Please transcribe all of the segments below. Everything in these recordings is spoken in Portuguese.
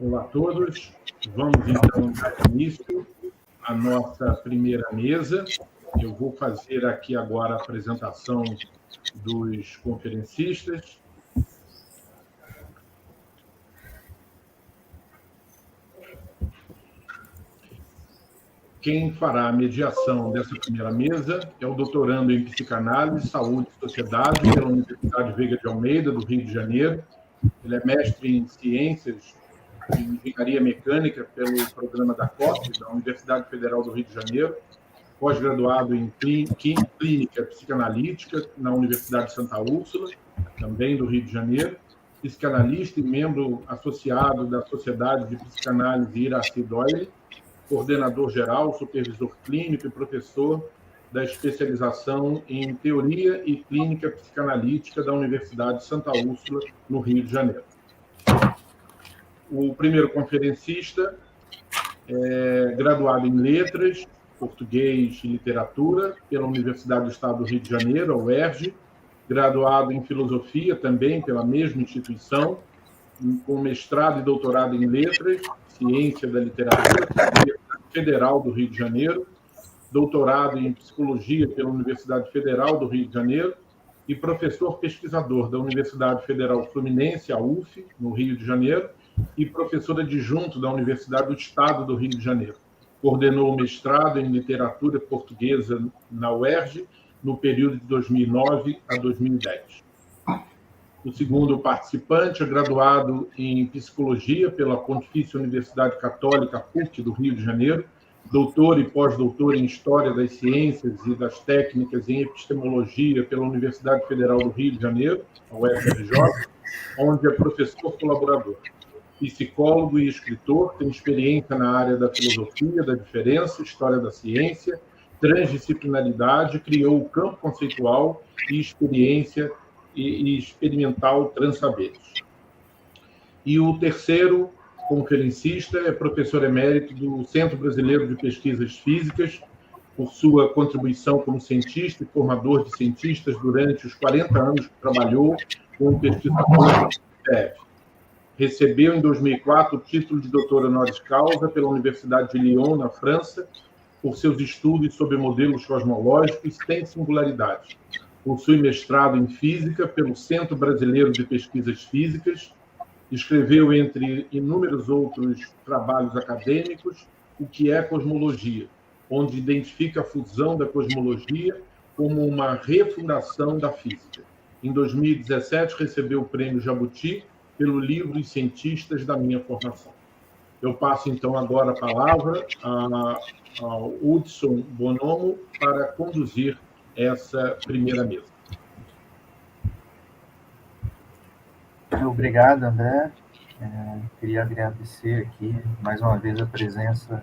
Olá a todos. Vamos então dar início à nossa primeira mesa. Eu vou fazer aqui agora a apresentação dos conferencistas. Quem fará a mediação dessa primeira mesa é o doutorando em Psicanálise, Saúde e Sociedade pela Universidade Veiga de Almeida, do Rio de Janeiro. Ele é mestre em Ciências e Engenharia Mecânica pelo programa da COP, da Universidade Federal do Rio de Janeiro, pós-graduado em Clínica Psicanalítica na Universidade de Santa Úrsula, também do Rio de Janeiro, psicanalista e membro associado da Sociedade de Psicanálise Iracy Doyle, coordenador geral, supervisor clínico e professor da especialização em Teoria e Clínica Psicanalítica da Universidade de Santa Úrsula, no Rio de Janeiro. O primeiro conferencista é graduado em Letras, Português e Literatura pela Universidade do Estado do Rio de Janeiro, a UERJ, graduado em Filosofia também pela mesma instituição, com mestrado e doutorado em Letras, Ciência da Literatura, pela Universidade Federal do Rio de Janeiro, doutorado em Psicologia pela Universidade Federal do Rio de Janeiro e professor pesquisador da Universidade Federal Fluminense, a UF, no Rio de Janeiro, e professor adjunto da Universidade do Estado do Rio de Janeiro. Coordenou o mestrado em Literatura Portuguesa na UERJ no período de 2009 a 2010. O segundo participante é graduado em Psicologia pela Pontifícia Universidade Católica PUC do Rio de Janeiro, doutor e pós-doutor em História das Ciências e das Técnicas em Epistemologia pela Universidade Federal do Rio de Janeiro, a UFRJ, onde é professor colaborador. Psicólogo e escritor, tem experiência na área da filosofia, da diferença, história da ciência, transdisciplinaridade, criou o campo conceitual e experiência e experimental Transsaberes. E o terceiro conferencista é professor emérito do Centro Brasileiro de Pesquisas Físicas, por sua contribuição como cientista e formador de cientistas durante os 40 anos que trabalhou como pesquisador do CEF. Recebeu, em 2004, o título de doutor honoris causa pela Universidade de Lyon, na França, por seus estudos sobre modelos cosmológicos sem singularidade. Possui mestrado em Física pelo Centro Brasileiro de Pesquisas Físicas. Escreveu, entre inúmeros outros trabalhos acadêmicos, O que é Cosmologia, onde identifica a fusão da cosmologia como uma refundação da física. Em 2017, recebeu o Prêmio Jabuti pelo livro Os Cientistas da Minha Formação. Eu passo, então, agora a palavra ao Hudson Bonomo para conduzir essa primeira mesa. Obrigado, André. Queria agradecer aqui, mais uma vez, a presença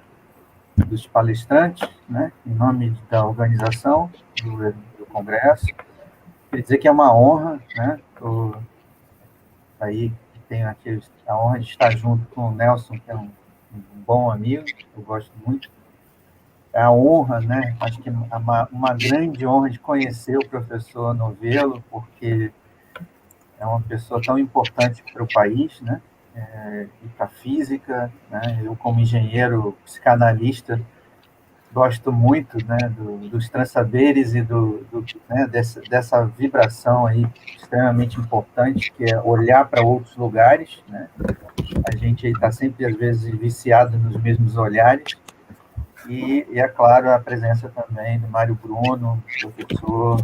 dos palestrantes, né, em nome da organização do Congresso. Queria dizer que é uma honra, né, aí tenho aqui a honra de estar junto com o Nelson, que é um bom amigo, eu gosto muito. É a honra, né? Acho que é uma grande honra de conhecer o professor Novello, porque é uma pessoa tão importante para o país, né? E para a física, né? Eu, como engenheiro psicanalista, gosto muito, né, dos transsaberes e né, dessa vibração aí extremamente importante, que é olhar para outros lugares, né? A gente está sempre, às vezes, viciado nos mesmos olhares. E, é claro, a presença também do Mário Bruno, professor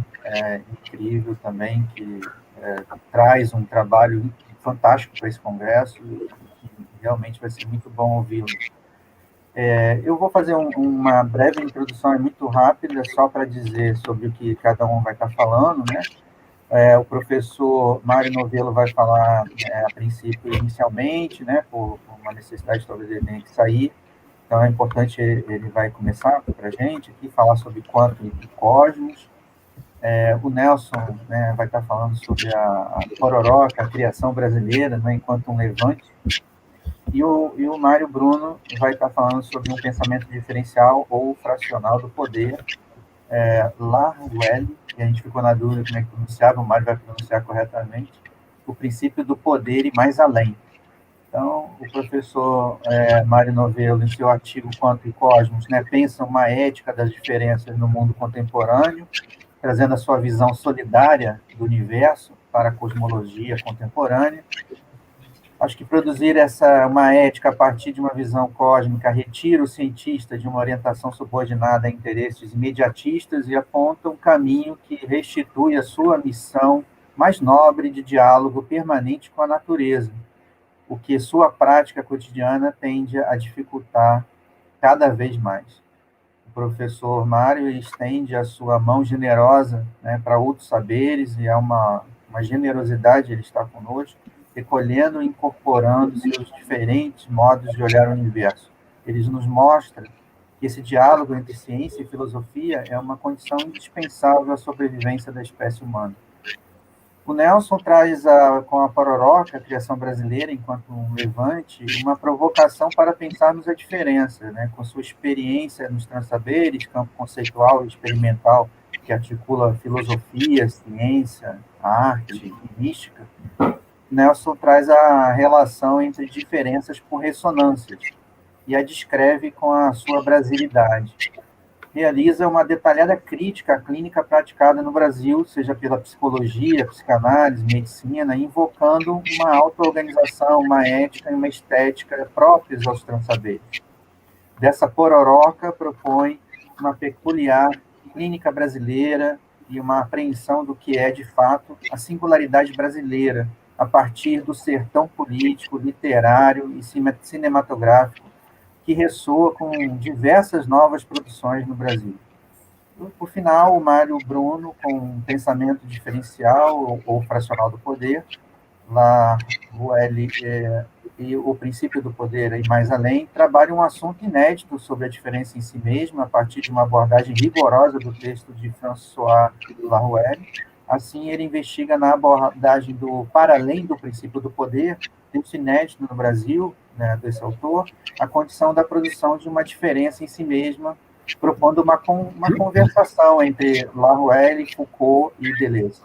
incrível também, que traz um trabalho fantástico para esse congresso, e realmente vai ser muito bom ouvi-lo. Eu vou fazer uma breve introdução muito rápida, só para dizer sobre o que cada um vai estar falando, né? O professor Mário Novello vai falar, a princípio, inicialmente, né? Por uma necessidade, talvez ele tenha que sair. Então, é importante, ele vai começar para a gente aqui, falar sobre quantum e cosmos. O Nelson, né, vai estar falando sobre a Pororoca, a criação brasileira, né, enquanto um levante. E o Mário Bruno vai estar falando sobre um pensamento diferencial ou fracional do poder, Laruelle, e a gente ficou na dúvida como é que pronunciava, o Mário vai pronunciar corretamente, o princípio do poder e mais além. Então, o professor Mário Novelo, em seu artigo Quanto e Cosmos, né, pensa uma ética das diferenças no mundo contemporâneo, trazendo a sua visão solidária do universo para a cosmologia contemporânea. Acho que produzir uma ética a partir de uma visão cósmica retira o cientista de uma orientação subordinada a interesses imediatistas e aponta um caminho que restitui a sua missão mais nobre de diálogo permanente com a natureza, o que sua prática cotidiana tende a dificultar cada vez mais. O professor Mário estende a sua mão generosa, né, para outros saberes, e é uma generosidade ele estar conosco, recolhendo e incorporando seus diferentes modos de olhar o universo. Ele nos mostra que esse diálogo entre ciência e filosofia é uma condição indispensável à sobrevivência da espécie humana. O Nelson traz, com a Pororoca, a criação brasileira, enquanto um levante, uma provocação para pensarmos a diferença, né? Com sua experiência nos transsaberes, campo conceitual e experimental, que articula filosofia, ciência, arte e mística. Nelson traz a relação entre diferenças por ressonâncias e a descreve com a sua brasilidade. Realiza uma detalhada crítica à clínica praticada no Brasil, seja pela psicologia, psicanálise, medicina, invocando uma auto-organização, uma ética e uma estética próprias aos transsaberes. Dessa pororoca, propõe uma peculiar clínica brasileira e uma apreensão do que é, de fato, a singularidade brasileira, a partir do sertão político, literário e cinematográfico, que ressoa com diversas novas produções no Brasil. Por final, o Mário Bruno, com um pensamento diferencial ou fracional do poder, La Ruelle e o princípio do poder e mais além, trabalha um assunto inédito sobre a diferença em si mesma, a partir de uma abordagem rigorosa do texto de François La Ruelle. Assim, ele investiga na abordagem do para além do princípio do poder, texto inédito no Brasil, né, desse autor, a condição da produção de uma diferença em si mesma, propondo uma conversação entre La Ruelle, Foucault e Deleuze,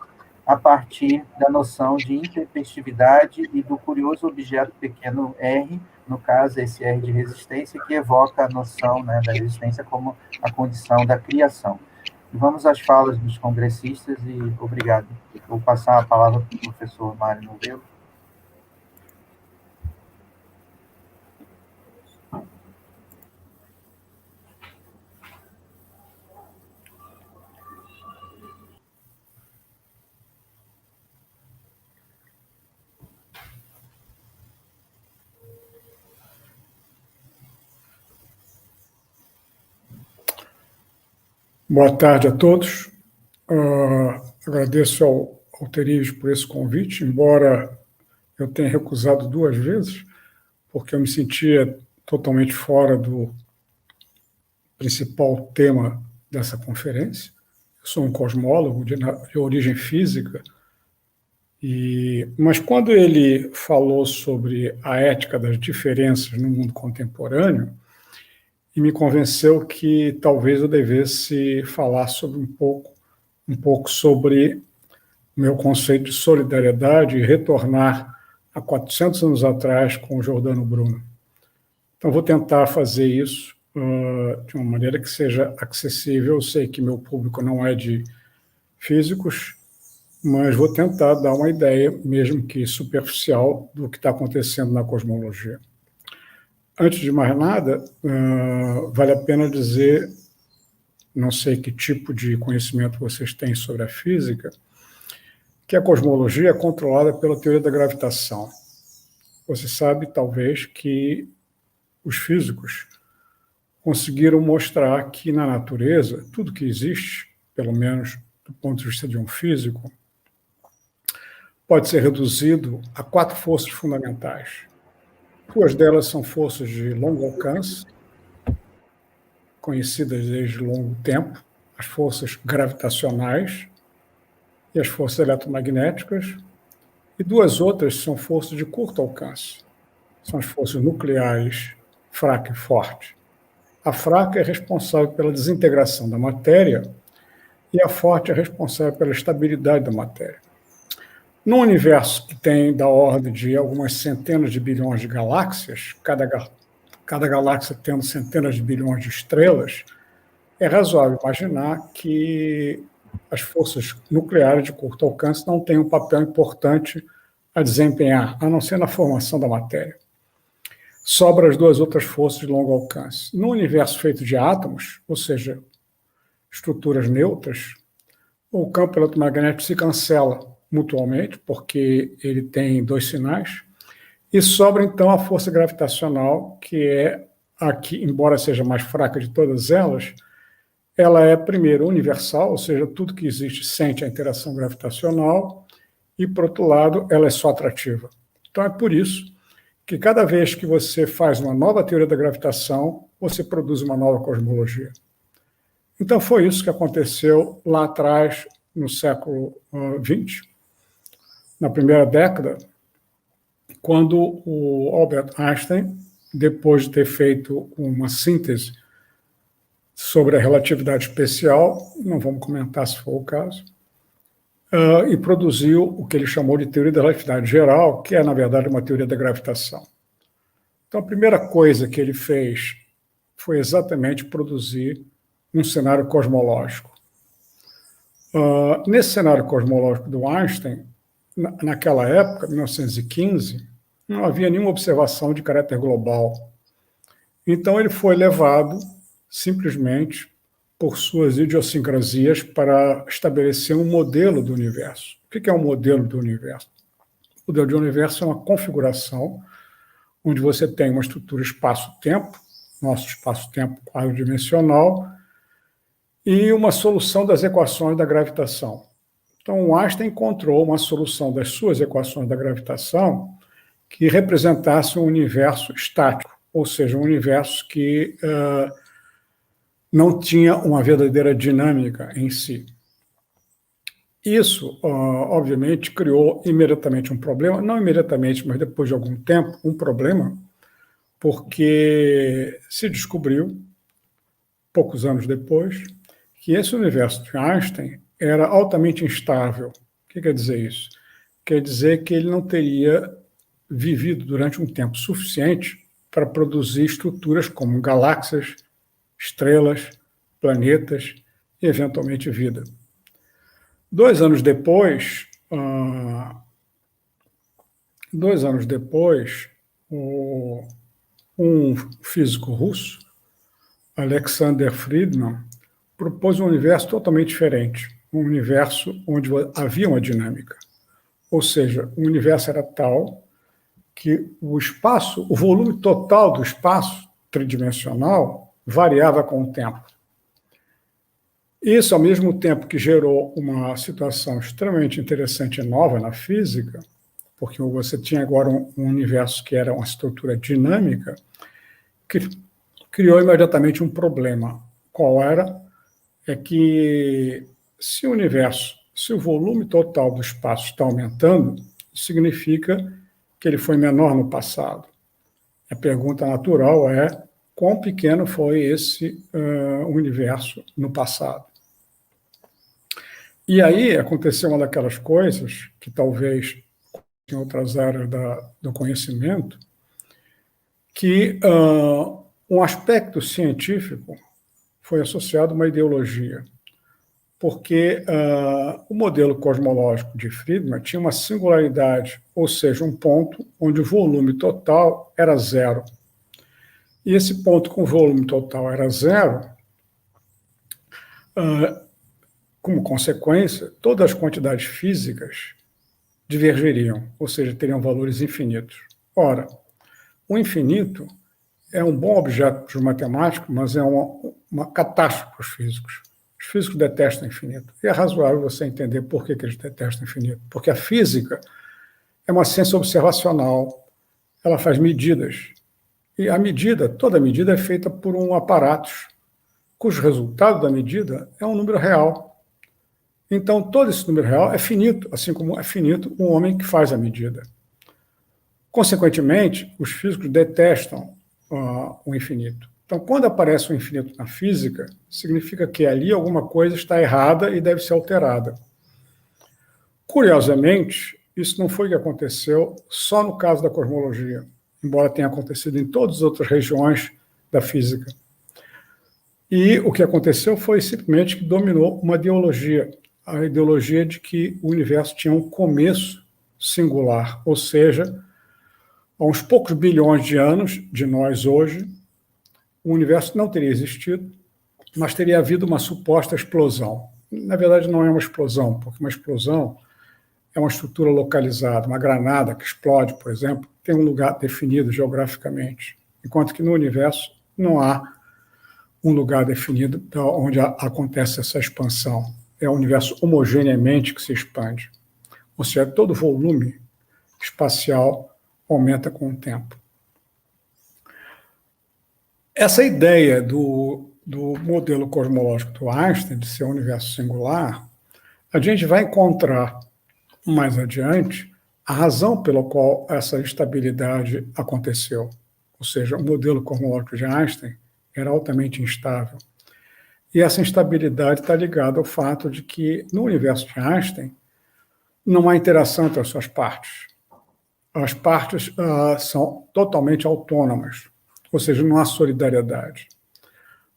a partir da noção de intempestividade e do curioso objeto pequeno R, no caso, esse R de resistência, que evoca a noção, né, da resistência como a condição da criação. E vamos às falas dos congressistas e obrigado. Vou passar a palavra para o professor Mário Novelo. Boa tarde a todos. Agradeço ao Terígio por esse convite, embora eu tenha recusado 2 vezes, porque eu me sentia totalmente fora do principal tema dessa conferência. Eu sou um cosmólogo de origem física, mas quando ele falou sobre a ética das diferenças no mundo contemporâneo, e me convenceu que talvez eu devesse falar sobre um pouco sobre o meu conceito de solidariedade e retornar a 400 anos atrás com o Giordano Bruno. Então, vou tentar fazer isso de uma maneira que seja acessível. Eu sei que meu público não é de físicos, mas vou tentar dar uma ideia, mesmo que superficial, do que está acontecendo na cosmologia. Antes de mais nada, vale a pena dizer, não sei que tipo de conhecimento vocês têm sobre a física, que a cosmologia é controlada pela teoria da gravitação. Você sabe, talvez, que os físicos conseguiram mostrar que na natureza, tudo que existe, pelo menos do ponto de vista de um físico, pode ser reduzido a 4 forças fundamentais. 2 delas são forças de longo alcance, conhecidas desde longo tempo, as forças gravitacionais e as forças eletromagnéticas, e 2 outras são forças de curto alcance, são as forças nucleares fraca e forte. A fraca é responsável pela desintegração da matéria e a forte é responsável pela estabilidade da matéria. Num universo que tem da ordem de algumas centenas de bilhões de galáxias, cada galáxia tendo centenas de bilhões de estrelas, é razoável imaginar que as forças nucleares de curto alcance não têm um papel importante a desempenhar, a não ser na formação da matéria. Sobram as duas outras forças de longo alcance. No universo feito de átomos, ou seja, estruturas neutras, o campo eletromagnético se cancela mutuamente, porque ele tem dois sinais, e sobra então a força gravitacional, que é a que, embora seja mais fraca de todas elas, ela é, primeiro, universal, ou seja, tudo que existe sente a interação gravitacional, e, por outro lado, ela é só atrativa. Então, é por isso que cada vez que você faz uma nova teoria da gravitação, você produz uma nova cosmologia. Então, foi isso que aconteceu lá atrás, no século XX, na primeira década, quando o Albert Einstein, depois de ter feito uma síntese sobre a relatividade especial, não vamos comentar se for o caso, e produziu o que ele chamou de teoria da relatividade geral, que é, na verdade, uma teoria da gravitação. Então, a primeira coisa que ele fez foi exatamente produzir um cenário cosmológico. Nesse cenário cosmológico do Einstein, naquela época, 1915, não havia nenhuma observação de caráter global. Então, ele foi levado simplesmente por suas idiosincrasias para estabelecer um modelo do universo. O que é um modelo do universo? O modelo do universo é uma configuração onde você tem uma estrutura espaço-tempo, nosso espaço-tempo quadridimensional, e uma solução das equações da gravitação. Então, o Einstein encontrou uma solução das suas equações da gravitação que representasse um universo estático, ou seja, um universo que não tinha uma verdadeira dinâmica em si. Isso, obviamente, criou imediatamente um problema, não imediatamente, mas depois de algum tempo, um problema, porque se descobriu, poucos anos depois, que esse universo de Einstein era altamente instável. O que quer dizer isso? Quer dizer que ele não teria vivido durante um tempo suficiente para produzir estruturas como galáxias, estrelas, planetas e, eventualmente, vida. 2 anos depois, um físico russo, Alexander Friedman, propôs um universo totalmente diferente, um universo onde havia uma dinâmica. Ou seja, o universo era tal que o volume total do espaço tridimensional variava com o tempo. Isso, ao mesmo tempo que gerou uma situação extremamente interessante e nova na física, porque você tinha agora um universo que era uma estrutura dinâmica, que criou imediatamente um problema. Qual era? É que se o volume total do espaço está aumentando, significa que ele foi menor no passado. A pergunta natural é: quão pequeno foi esse universo no passado? E aí aconteceu uma daquelas coisas que talvez em outras áreas do conhecimento, que um aspecto científico foi associado a uma ideologia, porque o modelo cosmológico de Friedman tinha uma singularidade, ou seja, um ponto onde o volume total era zero. E esse ponto com volume total era zero, como consequência, todas as quantidades físicas divergiriam, ou seja, teriam valores infinitos. Ora, o infinito é um bom objeto para os matemáticos, mas é uma catástrofe para os físicos. Os físicos detestam o infinito. E é razoável você entender por que eles detestam o infinito. Porque a física é uma ciência observacional, ela faz medidas. E toda medida é feita por um aparato, cujo resultado da medida é um número real. Então, todo esse número real é finito, assim como é finito um homem que faz a medida. Consequentemente, os físicos detestam o infinito. Então, quando aparece o infinito na física, significa que ali alguma coisa está errada e deve ser alterada. Curiosamente, isso não foi o que aconteceu só no caso da cosmologia, embora tenha acontecido em todas as outras regiões da física. E o que aconteceu foi simplesmente que dominou uma ideologia, a ideologia de que o universo tinha um começo singular, ou seja, há uns poucos bilhões de anos de nós hoje, o universo não teria existido, mas teria havido uma suposta explosão. Na verdade, não é uma explosão, porque uma explosão é uma estrutura localizada. Uma granada que explode, por exemplo, tem um lugar definido geograficamente, enquanto que no universo não há um lugar definido onde acontece essa expansão. É o universo homogeneamente que se expande. Ou seja, todo volume espacial aumenta com o tempo. Essa ideia do modelo cosmológico do Einstein, de ser um universo singular, a gente vai encontrar mais adiante a razão pela qual essa instabilidade aconteceu. Ou seja, o modelo cosmológico de Einstein era altamente instável. E essa instabilidade está ligada ao fato de que, no universo de Einstein, não há interação entre as suas partes. As partes são totalmente autônomas, ou seja, não há solidariedade.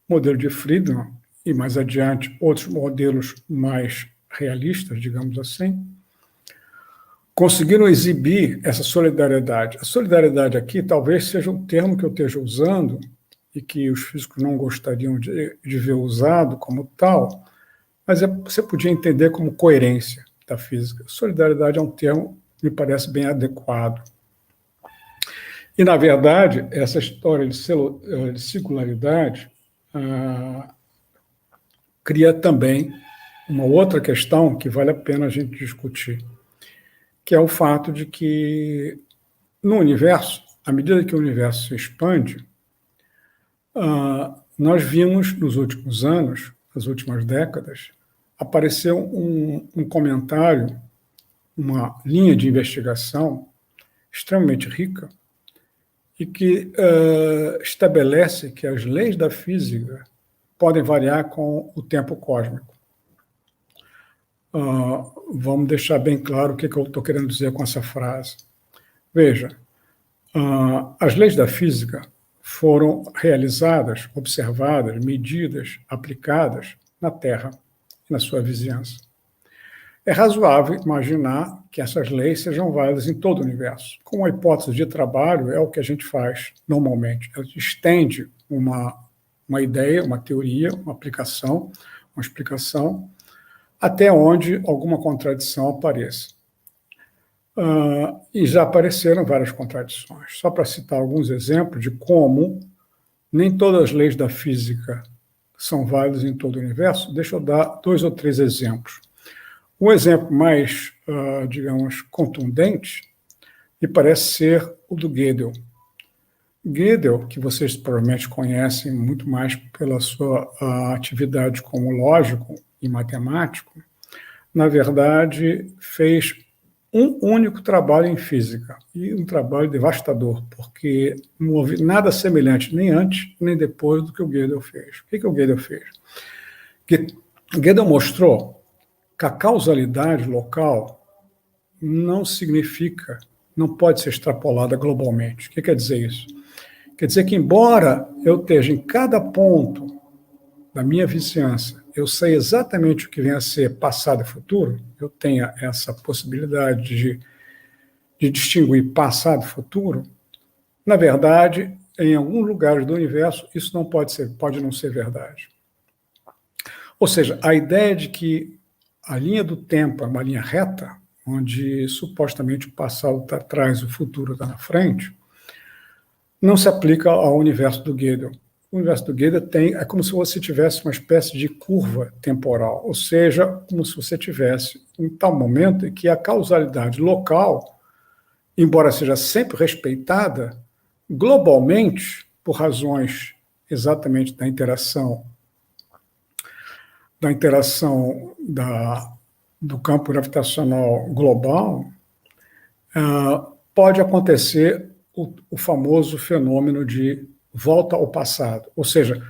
O modelo de Friedman, e mais adiante outros modelos mais realistas, digamos assim, conseguiram exibir essa solidariedade. A solidariedade aqui talvez seja um termo que eu esteja usando e que os físicos não gostariam de ver usado como tal, mas você podia entender como coerência da física. Solidariedade é um termo que me parece bem adequado. E, na verdade, essa história de singularidade cria também uma outra questão que vale a pena a gente discutir, que é o fato de que, no universo, à medida que o universo se expande, nós vimos, nos últimos anos, nas últimas décadas, aparecer um comentário, uma linha de investigação extremamente rica e que estabelece que as leis da física podem variar com o tempo cósmico. Vamos deixar bem claro o que eu estou querendo dizer com essa frase. Veja, as leis da física foram realizadas, observadas, medidas, aplicadas na Terra e na sua vizinhança. É razoável imaginar que essas leis sejam válidas em todo o universo. Com a hipótese de trabalho, é o que a gente faz normalmente. A gente estende uma ideia, uma teoria, uma aplicação, uma explicação, até onde alguma contradição apareça. E já apareceram várias contradições. Só para citar alguns exemplos de como nem todas as leis da física são válidas em todo o universo, deixa eu dar 2 ou 3 exemplos. O exemplo mais, digamos, contundente me parece ser o do Gödel. Gödel, que vocês provavelmente conhecem muito mais pela sua atividade como lógico e matemático, na verdade, fez um único trabalho em física, e um trabalho devastador, porque não houve nada semelhante nem antes, nem depois do que o Gödel fez. O que o Gödel fez? Gödel mostrou que a causalidade local não significa, não pode ser extrapolada globalmente. O que quer dizer isso? Quer dizer que, embora eu esteja em cada ponto da minha vizinhança, eu sei exatamente o que vem a ser passado e futuro, eu tenho essa possibilidade de distinguir passado e futuro, na verdade, em alguns lugares do universo, isso não pode não ser verdade. Ou seja, a ideia de que a linha do tempo é uma linha reta, onde supostamente o passado está atrás e o futuro está na frente, não se aplica ao universo do Gödel. O universo do Gödel é como se você tivesse uma espécie de curva temporal, ou seja, como se você tivesse um tal momento em que a causalidade local, embora seja sempre respeitada, globalmente, por razões exatamente da interação do campo gravitacional global, pode acontecer o famoso fenômeno de volta ao passado. Ou seja,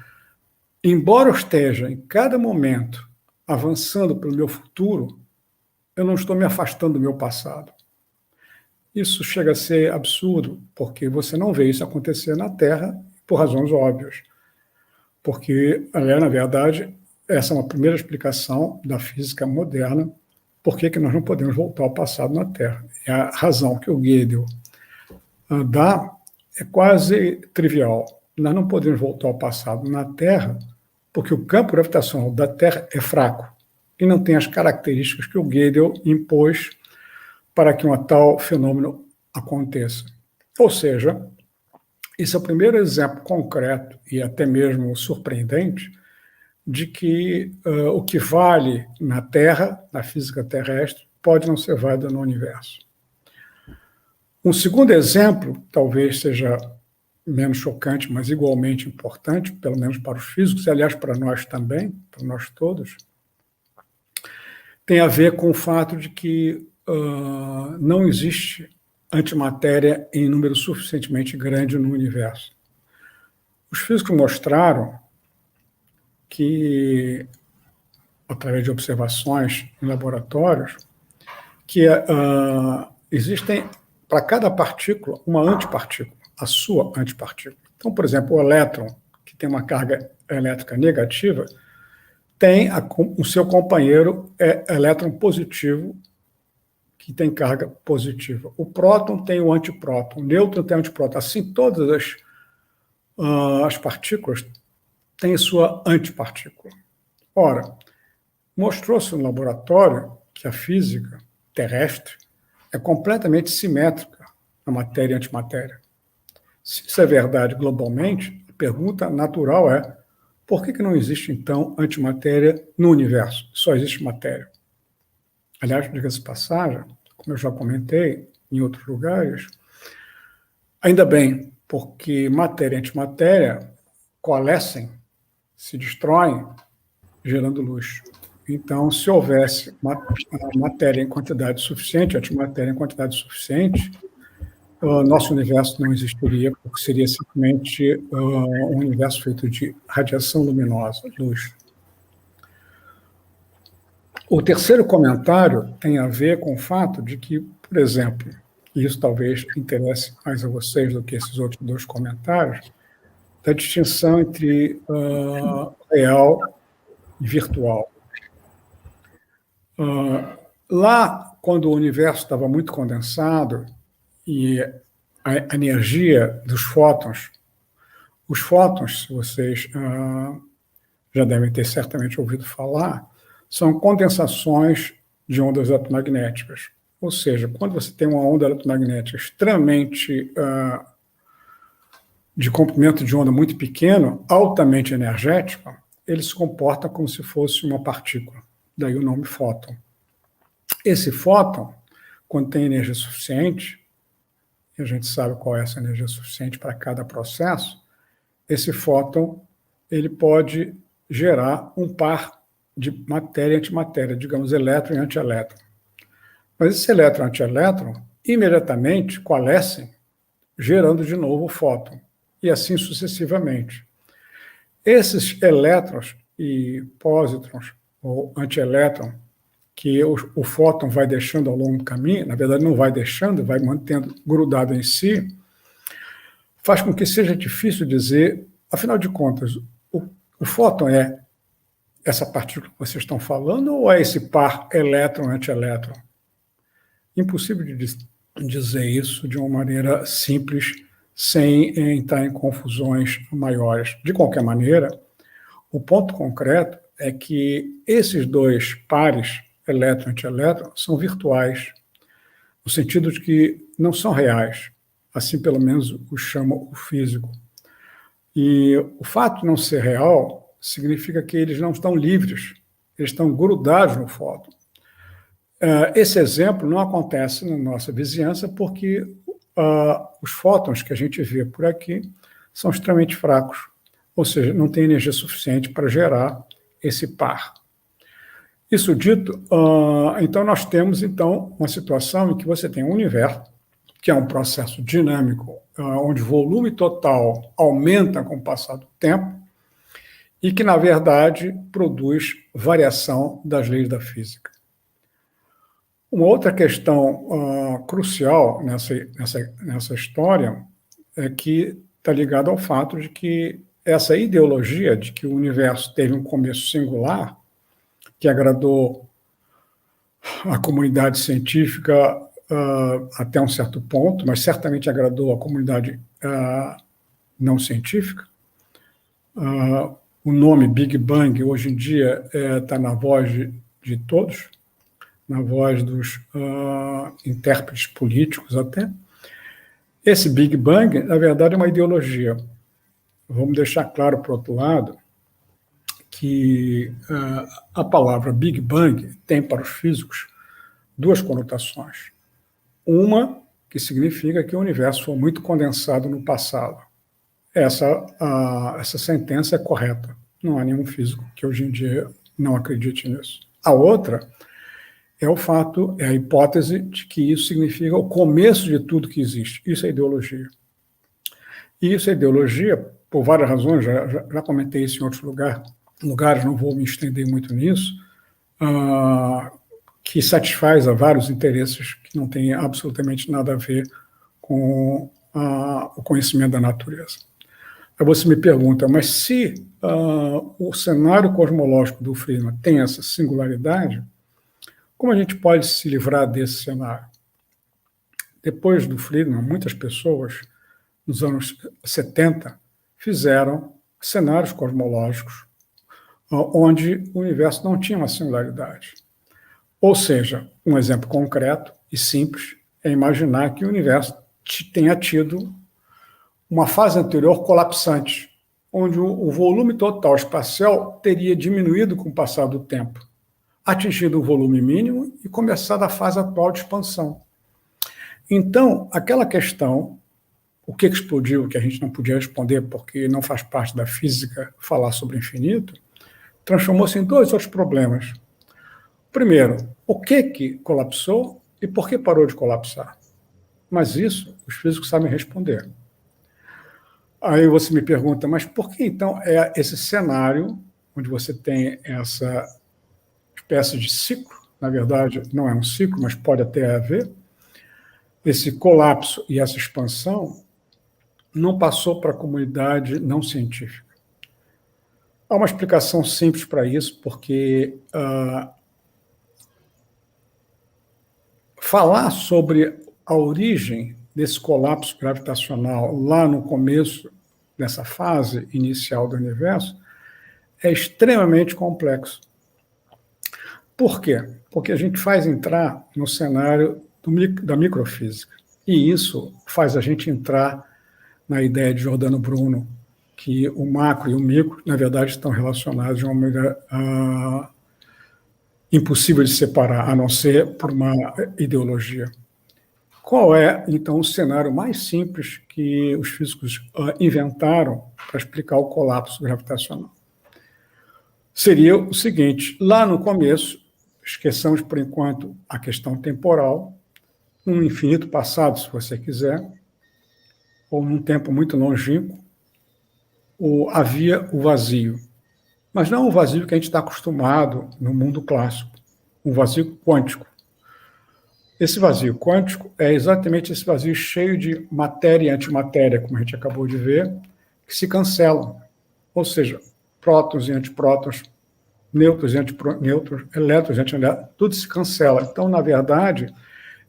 embora eu esteja em cada momento avançando pelo meu futuro, eu não estou me afastando do meu passado. Isso chega a ser absurdo, porque você não vê isso acontecer na Terra por razões óbvias. Porque, na verdade, essa é uma primeira explicação da física moderna, por que nós não podemos voltar ao passado na Terra. E a razão que o Gödel dá é quase trivial. Nós não podemos voltar ao passado na Terra porque o campo gravitacional da Terra é fraco e não tem as características que o Gödel impôs para que um tal fenômeno aconteça. Ou seja, esse é o primeiro exemplo concreto e até mesmo surpreendente de que o que vale na Terra, na física terrestre, pode não ser válido no universo. Um segundo exemplo, talvez seja menos chocante, mas igualmente importante, pelo menos para os físicos, e aliás para nós também, para nós todos, tem a ver com o fato de que não existe antimatéria em número suficientemente grande no universo. Os físicos mostraram que, através de observações em laboratórios, que existem, para cada partícula, uma antipartícula, a sua antipartícula. Então, por exemplo, o elétron, que tem uma carga elétrica negativa, tem o seu companheiro elétron positivo, que tem carga positiva. O próton tem o antipróton, o nêutron tem o antipróton. Assim, todas as partículas têm sua antipartícula. Ora, mostrou-se no laboratório que a física terrestre é completamente simétrica na matéria e antimatéria. Se isso é verdade globalmente, a pergunta natural é: por que não existe, então, antimatéria no universo? Só existe matéria. Aliás, diga-se de passagem, como eu já comentei em outros lugares, ainda bem, porque matéria e antimatéria coalescem, se destroem, gerando luz. Então, se houvesse matéria em quantidade suficiente, antimatéria em quantidade suficiente, o nosso universo não existiria, porque seria simplesmente um universo feito de radiação luminosa, luz. O terceiro comentário tem a ver com o fato de que, por exemplo, e isso talvez interesse mais a vocês do que esses outros dois comentários, da distinção entre real e virtual. Lá, quando o universo estava muito condensado e a energia dos fótons, os fótons, se vocês já devem ter certamente ouvido falar, são condensações de ondas eletromagnéticas. Ou seja, quando você tem uma onda eletromagnética extremamente de comprimento de onda muito pequeno, altamente energético, ele se comporta como se fosse uma partícula. Daí o nome fóton. Esse fóton, quando tem energia suficiente, e a gente sabe qual é essa energia suficiente para cada processo, esse fóton ele pode gerar um par de matéria e antimatéria, digamos, elétron e antielétron. Mas esse elétron e antielétron imediatamente coalescem, gerando de novo o fóton, e assim sucessivamente. Esses elétrons e pósitrons, ou antielétron, que o fóton vai deixando ao longo do caminho, na verdade não vai deixando, vai mantendo grudado em si, faz com que seja difícil dizer, afinal de contas, o fóton é essa partícula que vocês estão falando ou é esse par elétron-antielétron? Impossível de dizer isso de uma maneira simples, sem entrar em confusões maiores. De qualquer maneira, o ponto concreto é que esses dois pares, elétron e antielétron, são virtuais, no sentido de que não são reais, assim pelo menos o chama o físico. E o fato de não ser real significa que eles não estão livres, eles estão grudados no fóton. Esse exemplo não acontece na nossa vizinhança porque os fótons que a gente vê por aqui são extremamente fracos, ou seja, não tem energia suficiente para gerar esse par. Isso dito, então nós temos uma situação em que você tem um universo, que é um processo dinâmico, onde o volume total aumenta com o passar do tempo, e que, na verdade, produz variação das leis da física. Uma outra questão crucial nessa história é que está ligada ao fato de que essa ideologia de que o universo teve um começo singular, que agradou a comunidade científica até um certo ponto, mas certamente agradou a comunidade não científica. O nome Big Bang, hoje em dia, está na voz de todos, na voz dos intérpretes políticos até. Esse Big Bang, na verdade, é uma ideologia. Vamos deixar claro, por outro lado, que a palavra Big Bang tem para os físicos duas conotações. Uma, que significa que o universo foi muito condensado no passado. Essa sentença é correta. Não há nenhum físico que hoje em dia não acredite nisso. A outra é a hipótese de que isso significa o começo de tudo que existe. Isso é ideologia. E isso é ideologia, por várias razões, já comentei isso em outros lugares, não vou me estender muito nisso, que satisfaz a vários interesses que não têm absolutamente nada a ver com o conhecimento da natureza. Aí você me pergunta, mas se o cenário cosmológico do Friedman tem essa singularidade, como a gente pode se livrar desse cenário? Depois do Friedman, muitas pessoas, nos anos 70, fizeram cenários cosmológicos onde o universo não tinha uma singularidade. Ou seja, um exemplo concreto e simples é imaginar que o universo tenha tido uma fase anterior colapsante, onde o volume total espacial teria diminuído com o passar do tempo, atingido o volume mínimo e começado a fase atual de expansão. Então, aquela questão, o que explodiu, que a gente não podia responder porque não faz parte da física falar sobre infinito, transformou-se em dois outros problemas. Primeiro, o que colapsou e por que parou de colapsar? Mas isso os físicos sabem responder. Aí você me pergunta, mas por que então é esse cenário onde você tem essa espécie de ciclo, na verdade não é um ciclo, mas pode até haver, esse colapso e essa expansão não passou para a comunidade não científica? Há uma explicação simples para isso, porque falar sobre a origem desse colapso gravitacional lá no começo dessa fase inicial do universo é extremamente complexo. Por quê? Porque a gente faz entrar no cenário da microfísica. E isso faz a gente entrar na ideia de Giordano Bruno, que o macro e o micro, na verdade, estão relacionados de uma maneira impossível de separar, a não ser por uma ideologia. Qual é, então, o cenário mais simples que os físicos inventaram para explicar o colapso gravitacional? Seria o seguinte: lá no começo, esqueçamos por enquanto a questão temporal, num infinito passado, se você quiser, ou num tempo muito longínquo, havia o vazio. Mas não o vazio que a gente está acostumado no mundo clássico, um vazio quântico. Esse vazio quântico é exatamente esse vazio cheio de matéria e antimatéria, como a gente acabou de ver, que se cancelam. Ou seja, prótons e antiprótons, nêutrons e antinêutrons, elétrons e antielétrons, tudo se cancela. Então, na verdade,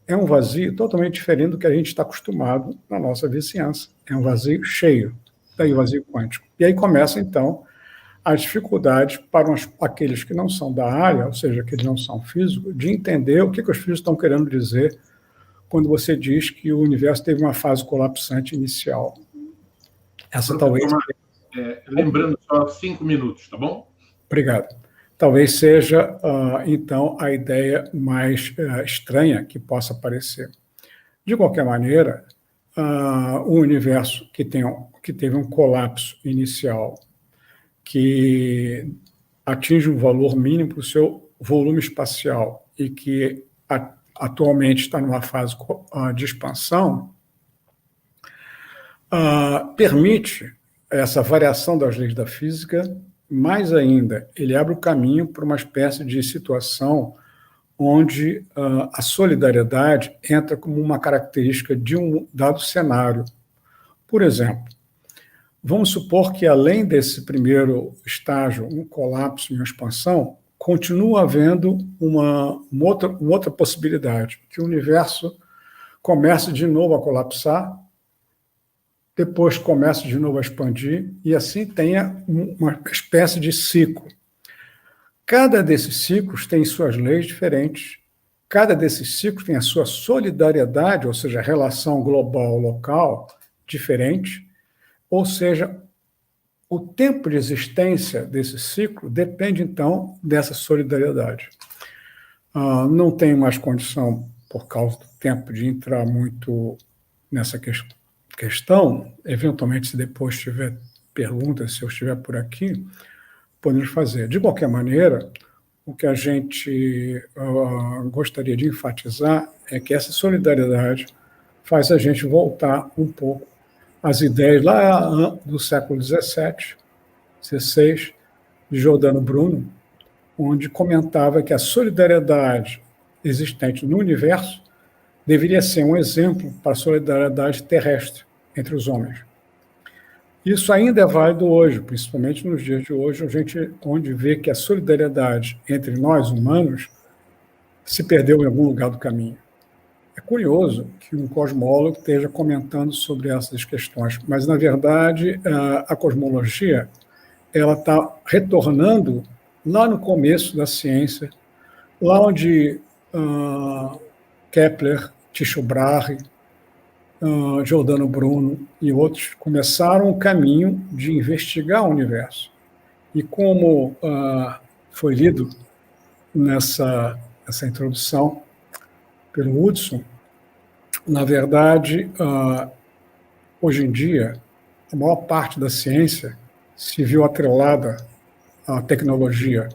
é um vazio totalmente diferente do que a gente está acostumado na nossa vizinhança. É um vazio cheio, daí o vazio quântico. E aí começa, então, as dificuldades para aqueles que não são da área, ou seja, que não são físicos, de entender o que os físicos estão querendo dizer quando você diz que o universo teve uma fase colapsante inicial. Essa talvez... lembrando só 5 minutos, tá bom? Obrigado. Talvez seja, então, a ideia mais estranha que possa aparecer. De qualquer maneira, o universo que teve um colapso inicial que atinge um valor mínimo para o seu volume espacial e que atualmente está numa fase de expansão, permite essa variação das leis da física. Mais ainda, ele abre o caminho para uma espécie de situação onde a solidariedade entra como uma característica de um dado cenário. Por exemplo, vamos supor que, além desse primeiro estágio, um colapso e uma expansão, continua havendo uma outra possibilidade, que o universo comece de novo a colapsar, depois comece de novo a expandir, e assim tenha uma espécie de ciclo. Cada desses ciclos tem suas leis diferentes, cada desses ciclos tem a sua solidariedade, ou seja, a relação global-local diferente, ou seja, o tempo de existência desse ciclo depende, então, dessa solidariedade. Não tenho mais condição, por causa do tempo, de entrar muito nessa questão. Eventualmente, se depois tiver perguntas, se eu estiver por aqui, podemos fazer. De qualquer maneira, o que a gente gostaria de enfatizar é que essa solidariedade faz a gente voltar um pouco às ideias lá do século XVII, XVI, de Giordano Bruno, onde comentava que a solidariedade existente no universo deveria ser um exemplo para a solidariedade terrestre entre os homens. Isso ainda é válido hoje, principalmente nos dias de hoje, onde vê que a solidariedade entre nós, humanos, se perdeu em algum lugar do caminho. É curioso que um cosmólogo esteja comentando sobre essas questões, mas, na verdade, a cosmologia ela está retornando lá no começo da ciência, lá onde Kepler, Tycho Brahe, Giordano Bruno e outros começaram o caminho de investigar o universo. E como foi lido nessa introdução pelo Hudson, na verdade, hoje em dia, a maior parte da ciência se viu atrelada à tecnologia.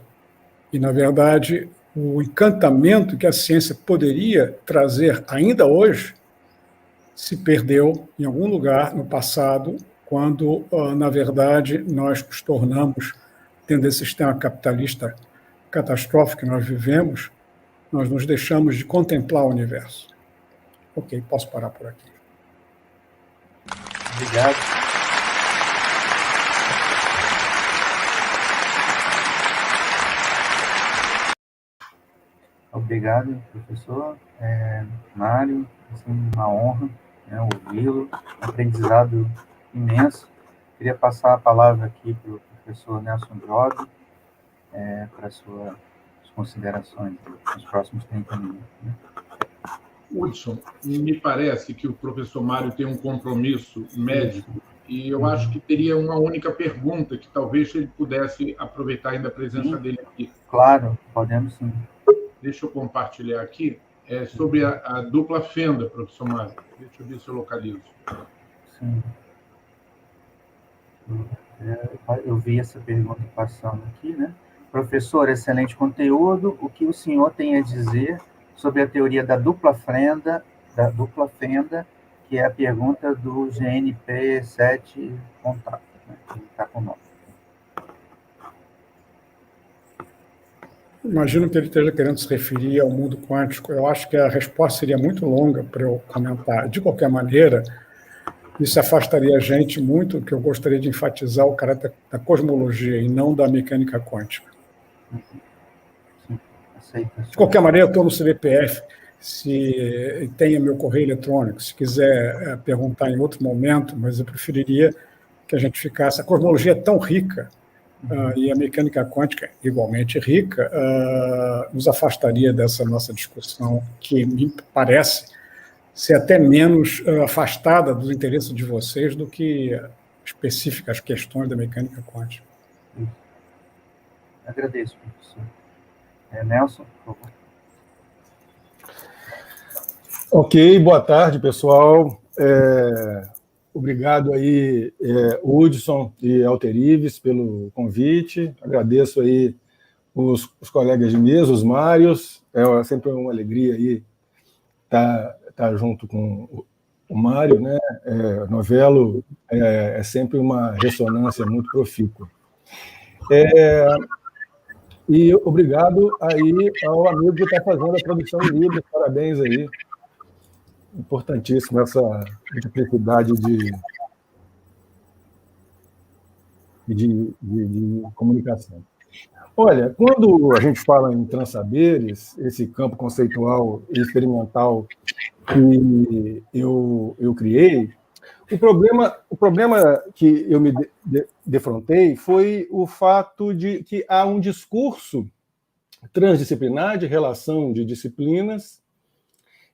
E, na verdade, o encantamento que a ciência poderia trazer ainda hoje se perdeu em algum lugar no passado, quando, na verdade, nós nos tornamos, tendo esse sistema capitalista catastrófico que nós vivemos, nós nos deixamos de contemplar o universo. Ok, posso parar por aqui. Obrigado. Obrigado, professor. Mário, assim, uma honra, né, ouvi-lo, um aprendizado imenso. Queria passar a palavra aqui para o professor Nelson Brogue, para suas considerações nos próximos 30 minutos. Né? Hudson, me parece que o professor Mário tem um compromisso médico e eu acho que teria uma única pergunta que talvez ele pudesse aproveitar ainda a presença dele aqui. Claro, podemos sim. Deixa eu compartilhar aqui. É sobre a dupla fenda, professor Mário. Deixa eu ver se eu localizo. Sim. Eu vi essa pergunta passando aqui, né? Professor, excelente conteúdo. O que o senhor tem a dizer sobre a teoria da dupla fenda, que é a pergunta do GNP 7 contato, né? Que está conosco. Imagino que ele esteja querendo se referir ao mundo quântico. Eu acho que a resposta seria muito longa para eu comentar. De qualquer maneira, isso afastaria a gente muito, que eu gostaria de enfatizar o caráter da cosmologia e não da mecânica quântica. Sim, aceito. De qualquer maneira, eu estou no CBPF, se tenha meu correio eletrônico, se quiser perguntar em outro momento, mas eu preferiria que a gente ficasse... A cosmologia é tão rica, e a mecânica quântica igualmente rica, nos afastaria dessa nossa discussão, que me parece ser até menos afastada dos interesses de vocês do que específicas questões da mecânica quântica. Agradeço, professor. Nelson, por favor. Ok, boa tarde, pessoal. Obrigado aí, Hudson e Alterives, pelo convite. Agradeço aí os colegas de mesa, os Mários. É sempre uma alegria aí estar junto com o Mário, né? Novello é sempre uma ressonância muito profícua. E obrigado aí ao amigo que está fazendo a tradução do livro. Parabéns aí. Importantíssimo essa multiplicidade de comunicação. Olha, quando a gente fala em transsaberes, esse campo conceitual e experimental que eu criei, o problema que eu me defrontei foi o fato de que há um discurso transdisciplinar de relação de disciplinas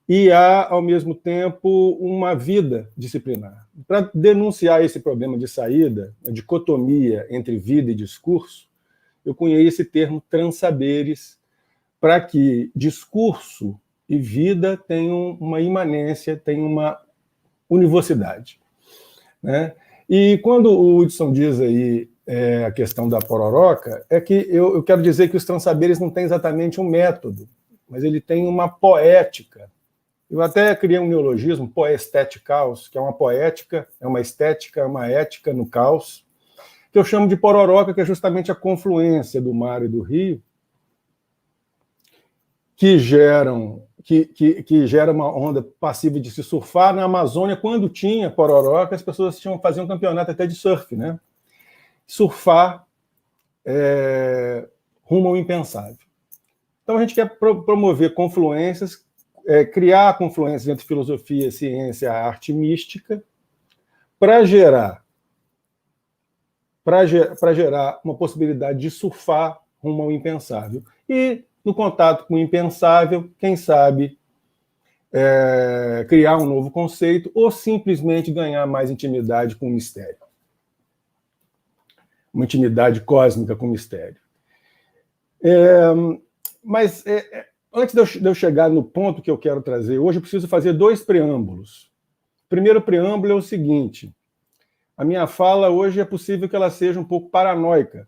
e há, ao mesmo tempo, uma vida disciplinar. Para denunciar esse problema de saída, a dicotomia entre vida e discurso, eu cunhei esse termo transsaberes, para que discurso e vida tenham uma imanência, tenham uma univocidade. Né? E quando o Hudson diz aí a questão da pororoca, é que eu quero dizer que os transsaberes não têm exatamente um método, mas ele tem uma poética. Eu até criei um neologismo, poestéticaus, que é uma poética, é uma estética, é uma ética no caos, que eu chamo de pororoca, que é justamente a confluência do mar e do rio, que gera uma onda passiva de se surfar. Na Amazônia, quando tinha pororoca, as pessoas faziam um campeonato até de surf, né? Surfar rumo ao impensável. Então, a gente quer promover confluências, criar confluências entre filosofia, ciência, arte mística, para gerar uma possibilidade de surfar rumo ao impensável. E, no contato com o impensável, quem sabe criar um novo conceito ou simplesmente ganhar mais intimidade com o mistério. Uma intimidade cósmica com o mistério. Mas, antes de eu chegar no ponto que eu quero trazer hoje, eu preciso fazer 2 preâmbulos. O primeiro preâmbulo é o seguinte: a minha fala hoje é possível que ela seja um pouco paranoica,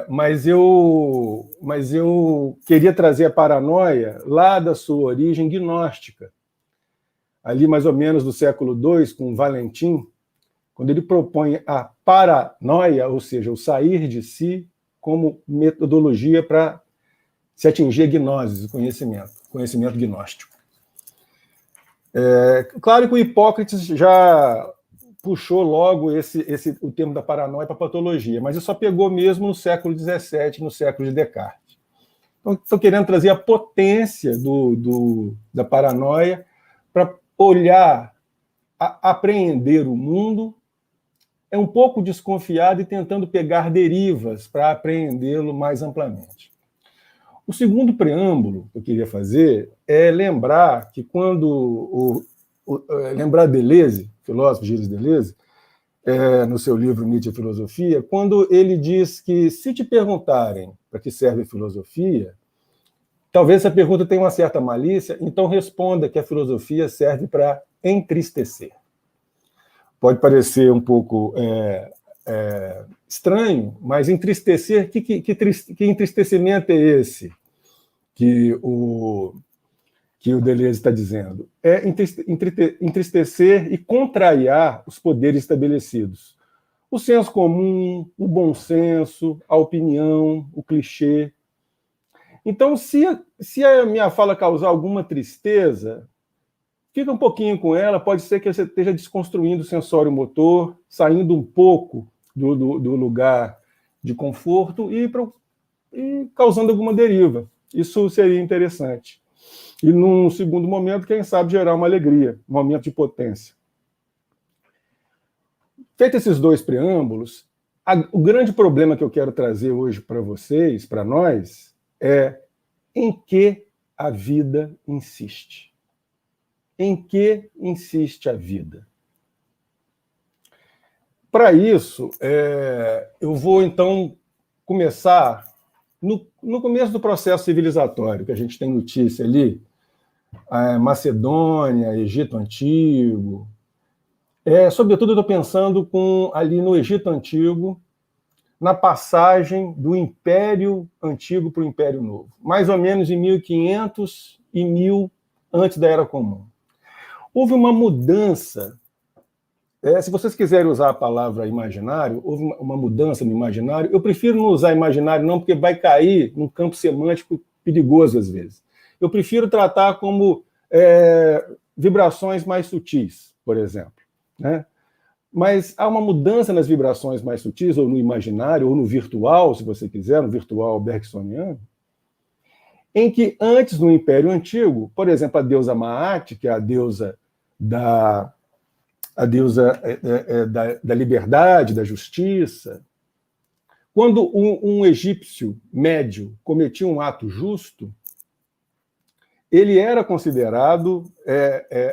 mas eu queria trazer a paranoia lá da sua origem gnóstica, ali mais ou menos do século II, com Valentim, quando ele propõe a paranoia, ou seja, o sair de si, como metodologia para se atingir a gnose, o conhecimento gnóstico. Claro que o Hipócrates já puxou logo o termo da paranoia para a patologia, mas isso só pegou mesmo no século XVII, no século de Descartes. Então, estou querendo trazer a potência da paranoia para olhar, apreender o mundo, um pouco desconfiado e tentando pegar derivas para apreendê-lo mais amplamente. O segundo preâmbulo que eu queria fazer é lembrar que lembrar Deleuze, filósofo Gilles Deleuze, no seu livro Nietzsche e Filosofia, quando ele diz que, se te perguntarem para que serve a filosofia, talvez essa pergunta tenha uma certa malícia, então responda que a filosofia serve para entristecer. Pode parecer um pouco estranho, mas entristecer, que entristecimento é esse que o Deleuze está dizendo? É entristecer e contrariar os poderes estabelecidos. O senso comum, o bom senso, a opinião, o clichê. Então, se a minha fala causar alguma tristeza, fica um pouquinho com ela, pode ser que você esteja desconstruindo o sensório motor, saindo um pouco do lugar de conforto e causando alguma deriva. Isso seria interessante. E, num segundo momento, quem sabe gerar uma alegria, um momento de potência. Feito esses 2 preâmbulos, o grande problema que eu quero trazer hoje para vocês, para nós, é em que a vida insiste. Em que insiste a vida? Para isso, eu vou, então, começar no começo do processo civilizatório, que a gente tem notícia ali, Macedônia, Egito Antigo. Sobretudo, eu estou pensando ali no Egito Antigo, na passagem do Império Antigo para o Império Novo, mais ou menos em 1500 e 1000 antes da Era Comum. Houve uma mudança se vocês quiserem usar a palavra imaginário, houve uma mudança no imaginário. Eu prefiro não usar imaginário, não, porque vai cair num campo semântico perigoso às vezes. Eu prefiro tratar como vibrações mais sutis, por exemplo, né? Mas há uma mudança nas vibrações mais sutis, ou no imaginário, ou no virtual, se você quiser, no virtual bergsoniano, em que antes, no Império Antigo, por exemplo, a deusa Maat, que é a deusa da liberdade, da justiça, quando um egípcio médio cometia um ato justo, ele era considerado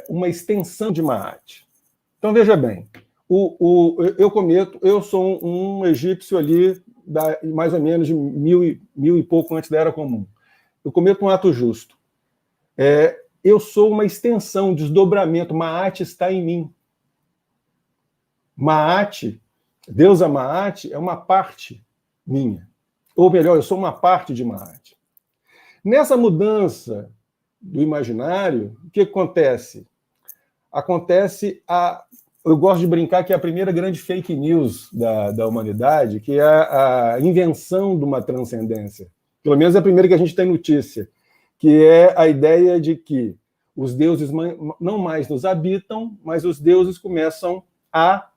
uma extensão de Maat. Então, veja bem, eu sou um egípcio ali, mais ou menos de mil e pouco antes da Era Comum. Eu cometo um ato justo. Eu sou uma extensão, um desdobramento. Maat está em mim. Maat, deusa Maat, é uma parte minha. Ou melhor, eu sou uma parte de Maat. Nessa mudança do imaginário, o que acontece? Eu gosto de brincar que é a primeira grande fake news da humanidade, que é a invenção de uma transcendência. Pelo menos é a primeira que a gente tem notícia, que é a ideia de que os deuses não mais nos habitam, mas os deuses começam a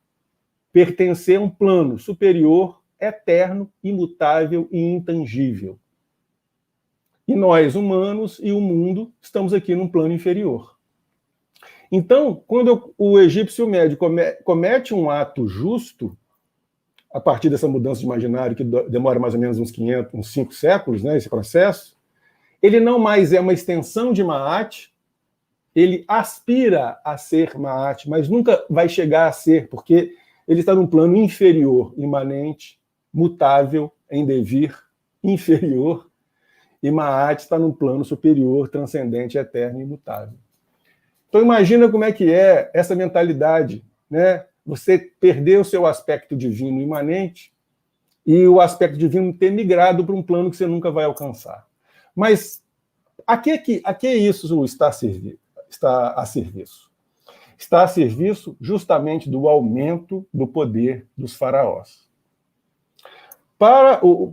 pertencer a um plano superior, eterno, imutável e intangível. E nós, humanos, e o mundo, estamos aqui num plano inferior. Então, quando o egípcio médio comete um ato justo, a partir dessa mudança de imaginário, que demora mais ou menos uns 5 séculos, né, esse processo, ele não mais é uma extensão de Maat, ele aspira a ser Maat, mas nunca vai chegar a ser, porque ele está num plano inferior, imanente, mutável, em devir, inferior, e Maat está num plano superior, transcendente, eterno e imutável. Então imagina como é que é essa mentalidade, né? Você perder o seu aspecto divino imanente e o aspecto divino ter migrado para um plano que você nunca vai alcançar. Mas a que isso está a serviço? Está a serviço justamente do aumento do poder dos faraós.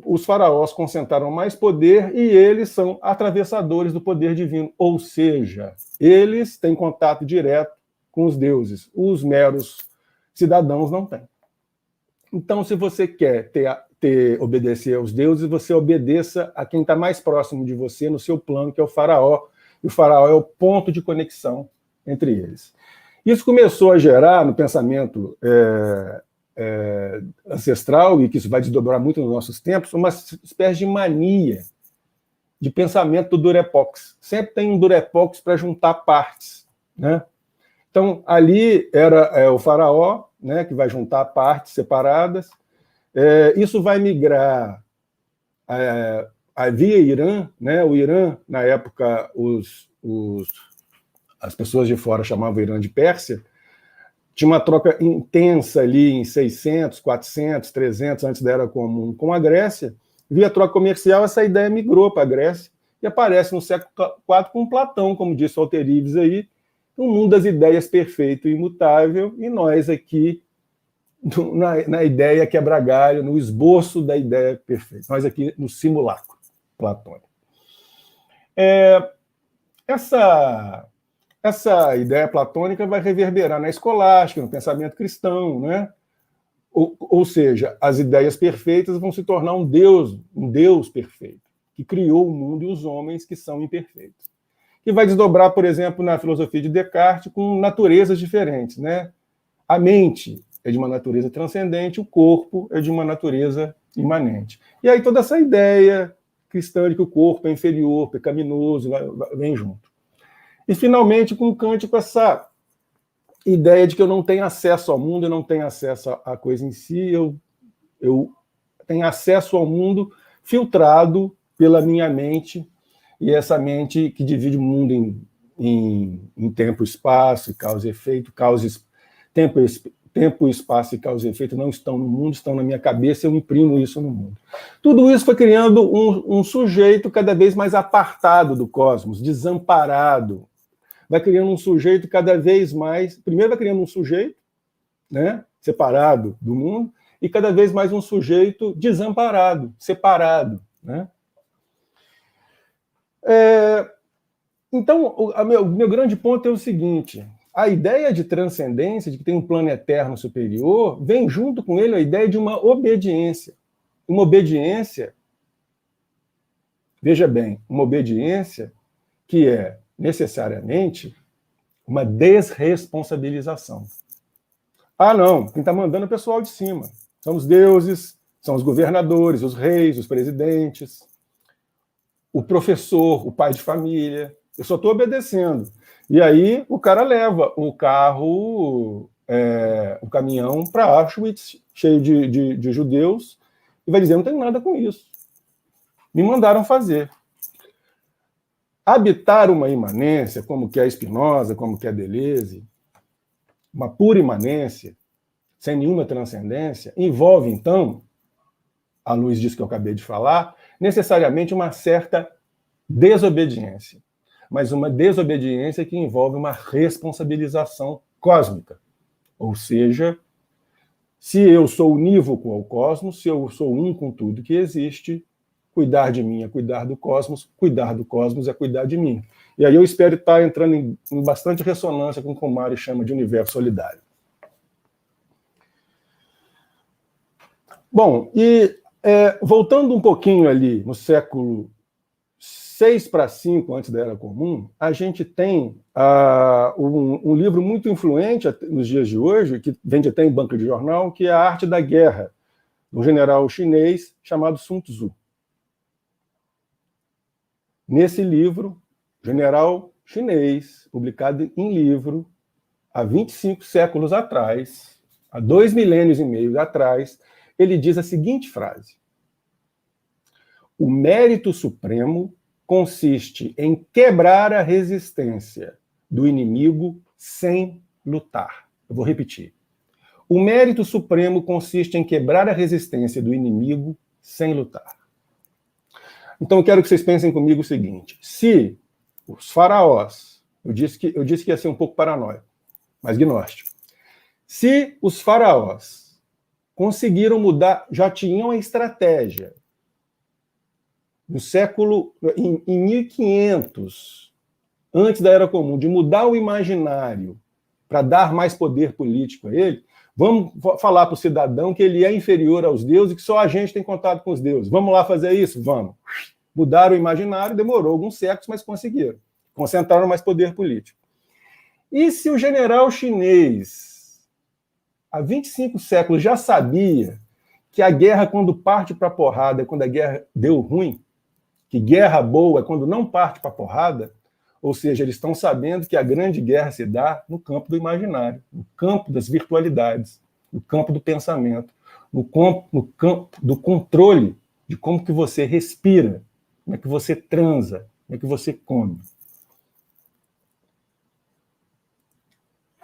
Os faraós concentraram mais poder e eles são atravessadores do poder divino, ou seja, eles têm contato direto com os deuses, os meros cidadãos não têm. Então, se você quer obedecer aos deuses, você obedeça a quem está mais próximo de você no seu plano, que é o faraó, e o faraó é o ponto de conexão entre eles. Isso começou a gerar no pensamento ancestral, e que isso vai desdobrar muito nos nossos tempos, uma espécie de mania de pensamento do durepox. Sempre tem um durepox para juntar partes, né? Então, ali era o faraó, né, que vai juntar partes separadas. Isso vai migrar via Irã, né? O Irã, na época, as pessoas de fora chamavam o Irã de Pérsia. Tinha uma troca intensa ali em 600, 400, 300, antes da Era Comum, com a Grécia. Via troca comercial, essa ideia migrou para a Grécia e aparece no século IV com Platão, como disse o Alteríves aí, um mundo das ideias perfeito e imutável, e nós aqui na ideia quebra-galho, no esboço da ideia perfeita. Nós aqui no simulacro platônico. Essa ideia platônica vai reverberar na escolástica, no pensamento cristão, né? Ou seja, as ideias perfeitas vão se tornar um Deus perfeito, que criou o mundo e os homens que são imperfeitos. Que vai desdobrar, por exemplo, na filosofia de Descartes, com naturezas diferentes, né? A mente é de uma natureza transcendente, o corpo é de uma natureza imanente. E aí toda essa ideia cristã de que o corpo é inferior, pecaminoso, vem junto. E, finalmente, com Kant, com essa ideia de que eu não tenho acesso ao mundo, eu não tenho acesso à coisa em si, eu tenho acesso ao mundo filtrado pela minha mente, e essa mente que divide o mundo em tempo e espaço, causa e efeito, tempo, espaço e causa e efeito não estão no mundo, estão na minha cabeça, eu imprimo isso no mundo. Tudo isso foi criando um sujeito cada vez mais apartado do cosmos, desamparado. Vai criando um sujeito cada vez mais... Primeiro vai criando um sujeito, né, separado do mundo, e cada vez mais um sujeito desamparado, separado, né? Então, o meu grande ponto é o seguinte: a ideia de transcendência, de que tem um plano eterno superior, vem junto com ele a ideia de uma obediência. Uma obediência, veja bem, uma obediência que é necessariamente uma desresponsabilização. Ah, não, quem está mandando é o pessoal de cima. São os deuses, são os governadores, os reis, os presidentes, o professor, o pai de família. Eu só estou obedecendo. E aí o cara leva o carro, o caminhão para Auschwitz, cheio de judeus, e vai dizer, não tenho nada com isso. Me mandaram fazer. Habitar uma imanência, como que é Spinoza, como que é Deleuze, uma pura imanência, sem nenhuma transcendência, envolve, então, à luz disso que eu acabei de falar, necessariamente uma certa desobediência. Mas uma desobediência que envolve uma responsabilização cósmica. Ou seja, se eu sou unívoco ao cosmos, se eu sou um com tudo que existe, cuidar de mim é cuidar do cosmos é cuidar de mim. E aí eu espero estar entrando em bastante ressonância com o que o Mário chama de universo solidário. Bom, e voltando um pouquinho ali no século 6 para 5 antes da Era Comum, a gente tem um livro muito influente nos dias de hoje, que vende até em banca de jornal, que é A Arte da Guerra, de um general chinês chamado Sun Tzu. Nesse livro, general chinês, publicado em livro, há 25 séculos atrás, há 2 milênios e meio atrás, ele diz a seguinte frase: o mérito supremo consiste em quebrar a resistência do inimigo sem lutar. Eu vou repetir. O mérito supremo consiste em quebrar a resistência do inimigo sem lutar. Então eu quero que vocês pensem comigo o seguinte: se os faraós, eu disse que ia ser um pouco paranoico, mas gnóstico, se os faraós conseguiram mudar, já tinham a estratégia, no século, em 1500, antes da Era Comum, de mudar o imaginário para dar mais poder político a ele, vamos falar para o cidadão que ele é inferior aos deuses e que só a gente tem contato com os deuses. Vamos lá fazer isso? Vamos. Mudaram o imaginário, demorou alguns séculos, mas conseguiram. Concentraram mais poder político. E se o general chinês, há 25 séculos, já sabia que a guerra, quando parte para a porrada, é quando a guerra deu ruim, que guerra boa é quando não parte para a porrada, ou seja, eles estão sabendo que a grande guerra se dá no campo do imaginário, no campo das virtualidades, no campo do pensamento, no campo do controle de como que você respira, como é que você transa, como é que você come.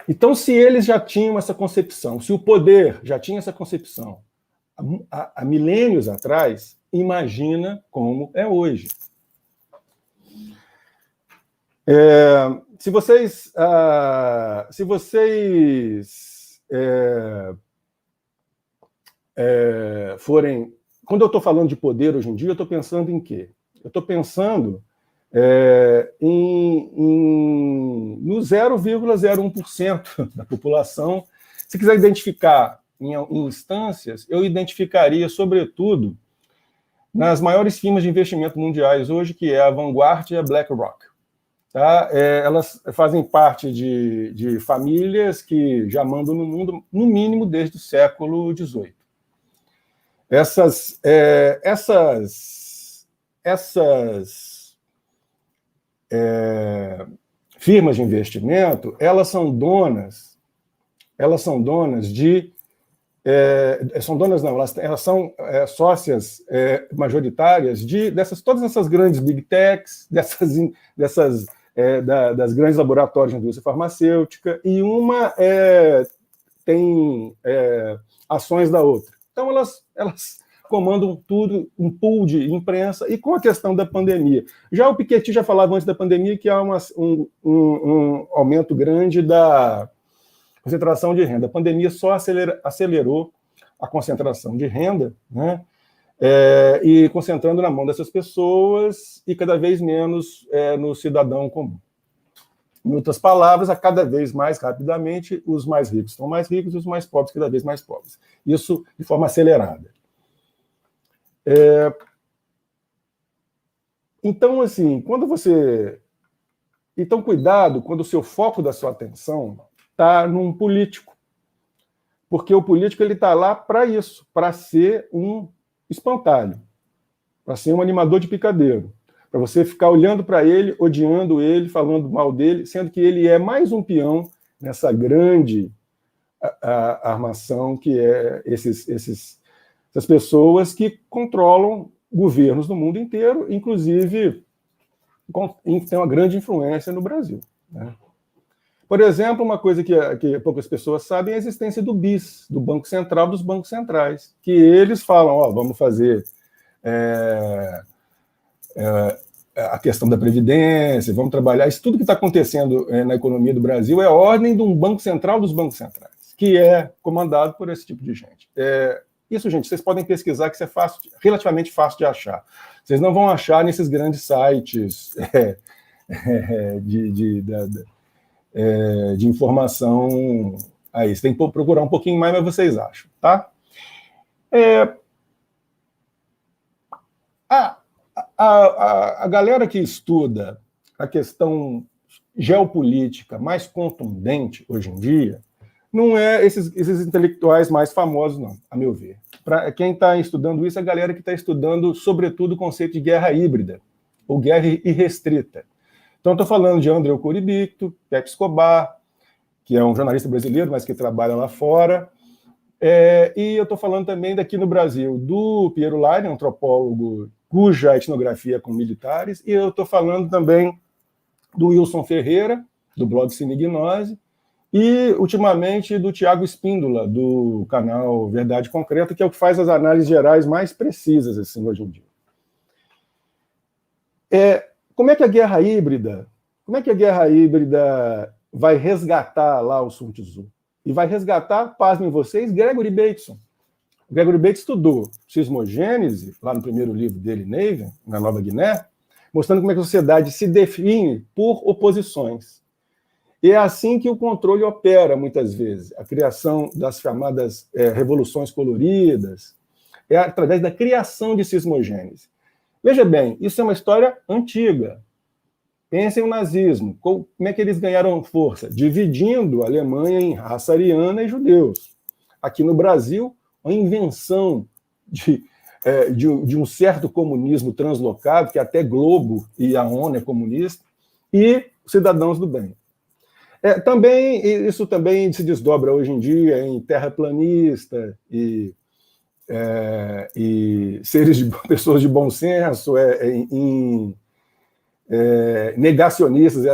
Então, se eles já tinham essa concepção, se o poder já tinha essa concepção há milênios atrás, imagina como é hoje. Se vocês forem... Quando eu estou falando de poder hoje em dia, eu estou pensando em quê? Eu estou pensando no 0,01% da população. Se quiser identificar em instâncias, eu identificaria, sobretudo, nas maiores firmas de investimento mundiais hoje, que é a Vanguard e a BlackRock. Tá? Elas fazem parte de famílias que já mandam no mundo, no mínimo, desde o século XVIII. Essas firmas de investimento, elas são donas de... elas são sócias majoritárias todas essas grandes big techs, das grandes laboratórios de indústria farmacêutica, e uma tem ações da outra. Então, elas comandam tudo, um pool de imprensa, e com a questão da pandemia. Já o Piketty já falava antes da pandemia que há um aumento grande da concentração de renda. A pandemia só acelerou a concentração de renda, né? E concentrando na mão dessas pessoas e cada vez menos no cidadão comum. Em outras palavras, a cada vez mais rapidamente, os mais ricos estão mais ricos e os mais pobres cada vez mais pobres. Isso de forma acelerada. Então, assim, Então, cuidado quando o seu foco da sua atenção está num político. Porque o político está lá para isso, para ser um espantalho, para ser um animador de picadeiro, para você ficar olhando para ele, odiando ele, falando mal dele, sendo que ele é mais um peão nessa grande armação que é essas pessoas que controlam governos no mundo inteiro, inclusive tem uma grande influência no Brasil, né? Por exemplo, uma coisa que poucas pessoas sabem é a existência do BIS, do Banco Central dos Bancos Centrais, que eles falam, vamos fazer a questão da Previdência, vamos trabalhar. Isso tudo que está acontecendo na economia do Brasil é a ordem de um Banco Central dos Bancos Centrais, que é comandado por esse tipo de gente. Isso, gente, vocês podem pesquisar, que isso é relativamente fácil de achar. Vocês não vão achar nesses grandes sites de informação aí. Você tem que procurar um pouquinho mais, mas vocês acham, tá? A galera que estuda a questão geopolítica mais contundente hoje em dia não é esses intelectuais mais famosos, não, a meu ver. Para quem está estudando isso, é a galera que está estudando, sobretudo, o conceito de guerra híbrida, ou guerra irrestrita. Então, estou falando de André Coribicto, Pepe Escobar, que é um jornalista brasileiro, mas que trabalha lá fora. E eu estou falando também daqui no Brasil, do Piero Leinen, antropólogo cuja etnografia é com militares, e eu estou falando também do Wilson Ferreira, do blog Cinegnose, e, ultimamente, do Tiago Espíndola, do canal Verdade Concreta, que é o que faz as análises gerais mais precisas assim, hoje em dia. Como é que a guerra híbrida vai resgatar lá o Sun Tzu? E vai resgatar, pasmem vocês, Gregory Bateson. O Gregory Bateson estudou Sismogênese, lá no primeiro livro dele, Neven, na Nova Guiné, mostrando como é que a sociedade se define por oposições. E é assim que o controle opera, muitas vezes. A criação das chamadas revoluções coloridas é através da criação de sismogênese. Veja bem, isso é uma história antiga. Pensem no nazismo. Como é que eles ganharam força? Dividindo a Alemanha em raça ariana e judeus. Aqui no Brasil, a invenção de um certo comunismo translocado, que até Globo e a ONU é comunista, e cidadãos do bem. Isso também se desdobra hoje em dia em terraplanista e pessoas de bom senso, em negacionistas e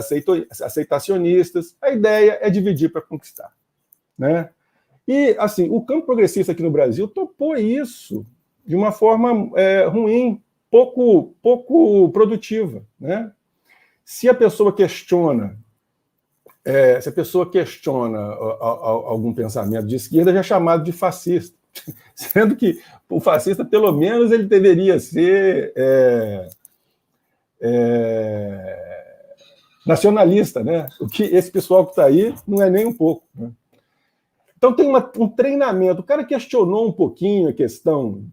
aceitacionistas. A ideia é dividir para conquistar, né? E, assim, o campo progressista aqui no Brasil topou isso de uma forma ruim, pouco produtiva, né? Se a pessoa questiona algum pensamento de esquerda, já é chamado de fascista, sendo que o fascista, pelo menos, ele deveria ser nacionalista, né? O que esse pessoal que está aí não é nem um pouco, né? Então tem um treinamento. O cara questionou um pouquinho a questão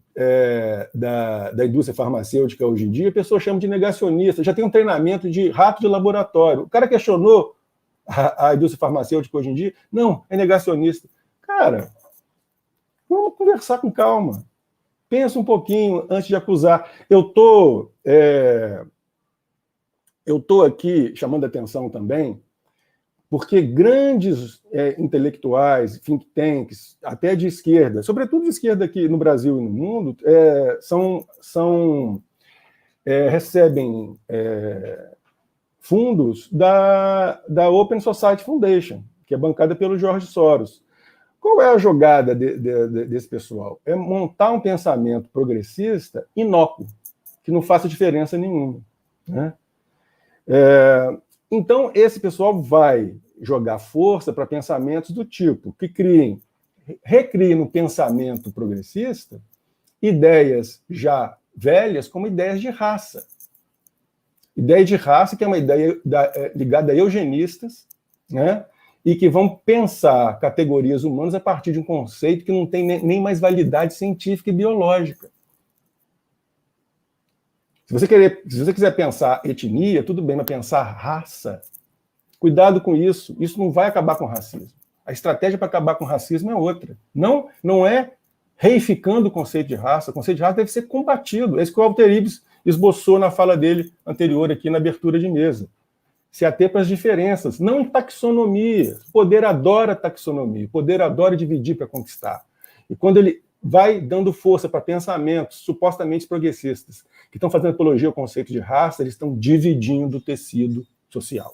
da indústria farmacêutica hoje em dia, a pessoa chama de negacionista, já tem um treinamento de rato de laboratório. O cara questionou a indústria farmacêutica hoje em dia, não, é negacionista. Cara, vamos conversar com calma. Pensa um pouquinho antes de acusar. Eu estou aqui chamando a atenção também, porque grandes intelectuais, think tanks, até de esquerda, sobretudo de esquerda aqui no Brasil e no mundo, recebem fundos da Open Society Foundation, que é bancada pelo George Soros. Qual é a jogada desse pessoal? É montar um pensamento progressista inócuo, que não faça diferença nenhuma, né? Então, esse pessoal vai jogar força para pensamentos do tipo que recriem no pensamento progressista ideias já velhas como ideias de raça. Ideia de raça, que é uma ideia ligada a eugenistas, né? E que vão pensar categorias humanas a partir de um conceito que não tem nem mais validade científica e biológica. Se você quiser pensar etnia, tudo bem, mas pensar raça, cuidado com isso. Isso não vai acabar com o racismo. A estratégia para acabar com o racismo é outra. Não é reificando o conceito de raça. O conceito de raça deve ser combatido. É isso que o Walter Ives esboçou na fala dele anterior aqui na abertura de mesa. Se ater para as diferenças, não em taxonomia. O poder adora taxonomia, o poder adora dividir para conquistar. E quando ele vai dando força para pensamentos supostamente progressistas, que estão fazendo apologia ao conceito de raça, eles estão dividindo o tecido social.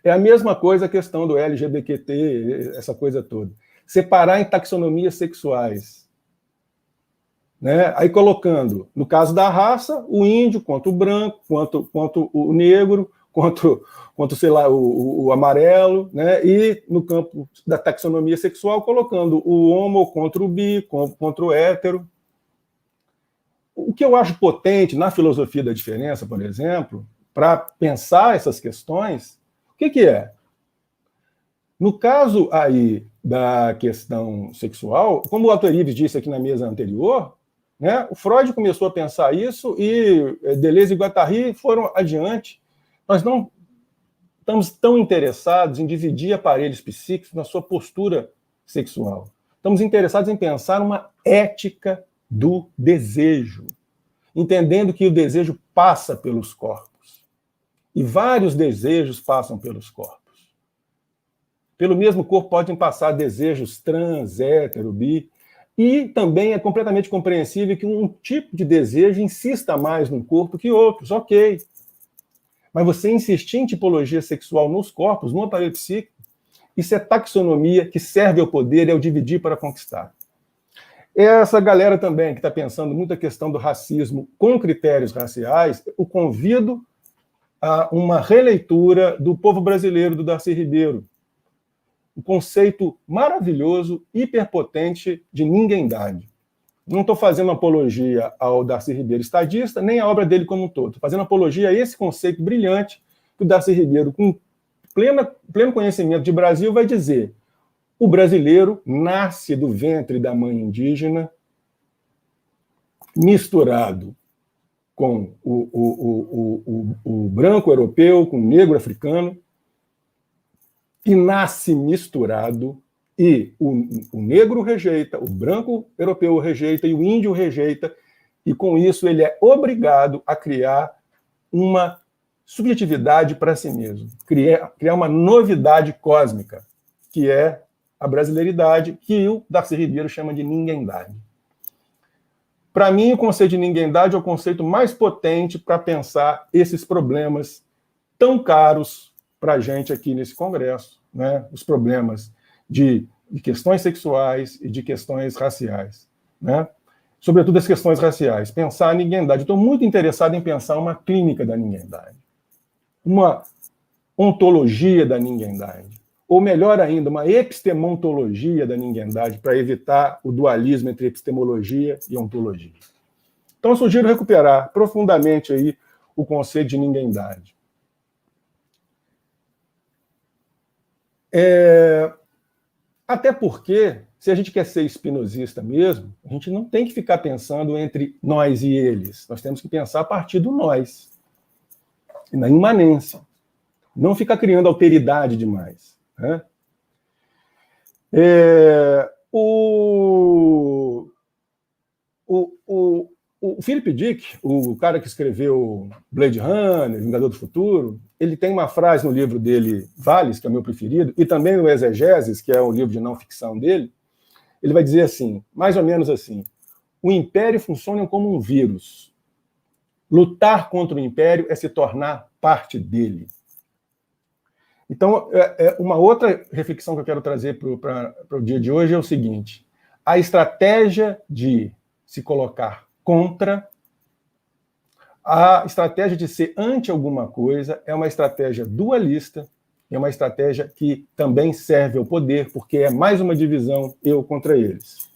É a mesma coisa a questão do LGBTQ, essa coisa toda. Separar em taxonomias sexuais. Né? Aí colocando, no caso da raça, o índio contra o branco, quanto o negro, quanto sei lá, o amarelo, né? E no campo da taxonomia sexual, colocando o homo contra o bi, contra o hétero. O que eu acho potente na filosofia da diferença, por exemplo, para pensar essas questões, o que é? No caso aí da questão sexual, como o Walter Ives disse aqui na mesa anterior, né, o Freud começou a pensar isso e Deleuze e Guattari foram adiante. Nós não estamos tão interessados em dividir aparelhos psíquicos na sua postura sexual. Estamos interessados em pensar uma ética do desejo, entendendo que o desejo passa pelos corpos. E vários desejos passam pelos corpos. Pelo mesmo corpo podem passar desejos trans, hétero, bi, e também é completamente compreensível que um tipo de desejo insista mais num corpo que outros, ok. Mas você insistir em tipologia sexual nos corpos, no aparelho psíquico, isso é taxonomia que serve ao poder e ao dividir para conquistar. Essa galera também que está pensando muito a questão do racismo com critérios raciais, eu convido a uma releitura do Povo Brasileiro, do Darcy Ribeiro. Um conceito maravilhoso, hiperpotente de ninguémdade. Não estou fazendo apologia ao Darcy Ribeiro estadista, nem a obra dele como um todo. Estou fazendo apologia a esse conceito brilhante que o Darcy Ribeiro, com pleno conhecimento de Brasil, vai dizer: o brasileiro nasce do ventre da mãe indígena, misturado com o branco europeu, com o negro africano, e nasce misturado, e o negro rejeita, o branco europeu o rejeita, e o índio o rejeita, e com isso ele é obrigado a criar uma subjetividade para si mesmo, criar uma novidade cósmica, que é a brasileiridade, que o Darcy Ribeiro chama de ninguémdade. Para mim, o conceito de ninguémdade é o conceito mais potente para pensar esses problemas tão caros para a gente aqui nesse congresso, né? Os problemas de questões sexuais e de questões raciais, né? Sobretudo as questões raciais. Pensar a ninguémdade. Estou muito interessado em pensar uma clínica da ninguémdade, uma ontologia da ninguémdade, ou melhor ainda, uma epistemontologia da ninguémdade, para evitar o dualismo entre epistemologia e ontologia. Então, eu sugiro recuperar profundamente aí o conceito de ninguémdade. Até porque, se a gente quer ser espinosista mesmo, a gente não tem que ficar pensando entre nós e eles. Nós temos que pensar a partir do nós, na imanência. Não ficar criando alteridade demais. Né? O Philip Dick, o cara que escreveu Blade Runner, Vingador do Futuro, ele tem uma frase no livro dele, Vales, que é o meu preferido, e também no Exegeses, que é o livro de não-ficção dele, ele vai dizer assim, mais ou menos assim: o império funciona como um vírus. Lutar contra o império é se tornar parte dele. Então, uma outra reflexão que eu quero trazer para o dia de hoje é o seguinte: a estratégia de se colocar contra, a estratégia de ser anti alguma coisa é uma estratégia dualista, é uma estratégia que também serve ao poder, porque é mais uma divisão eu contra eles.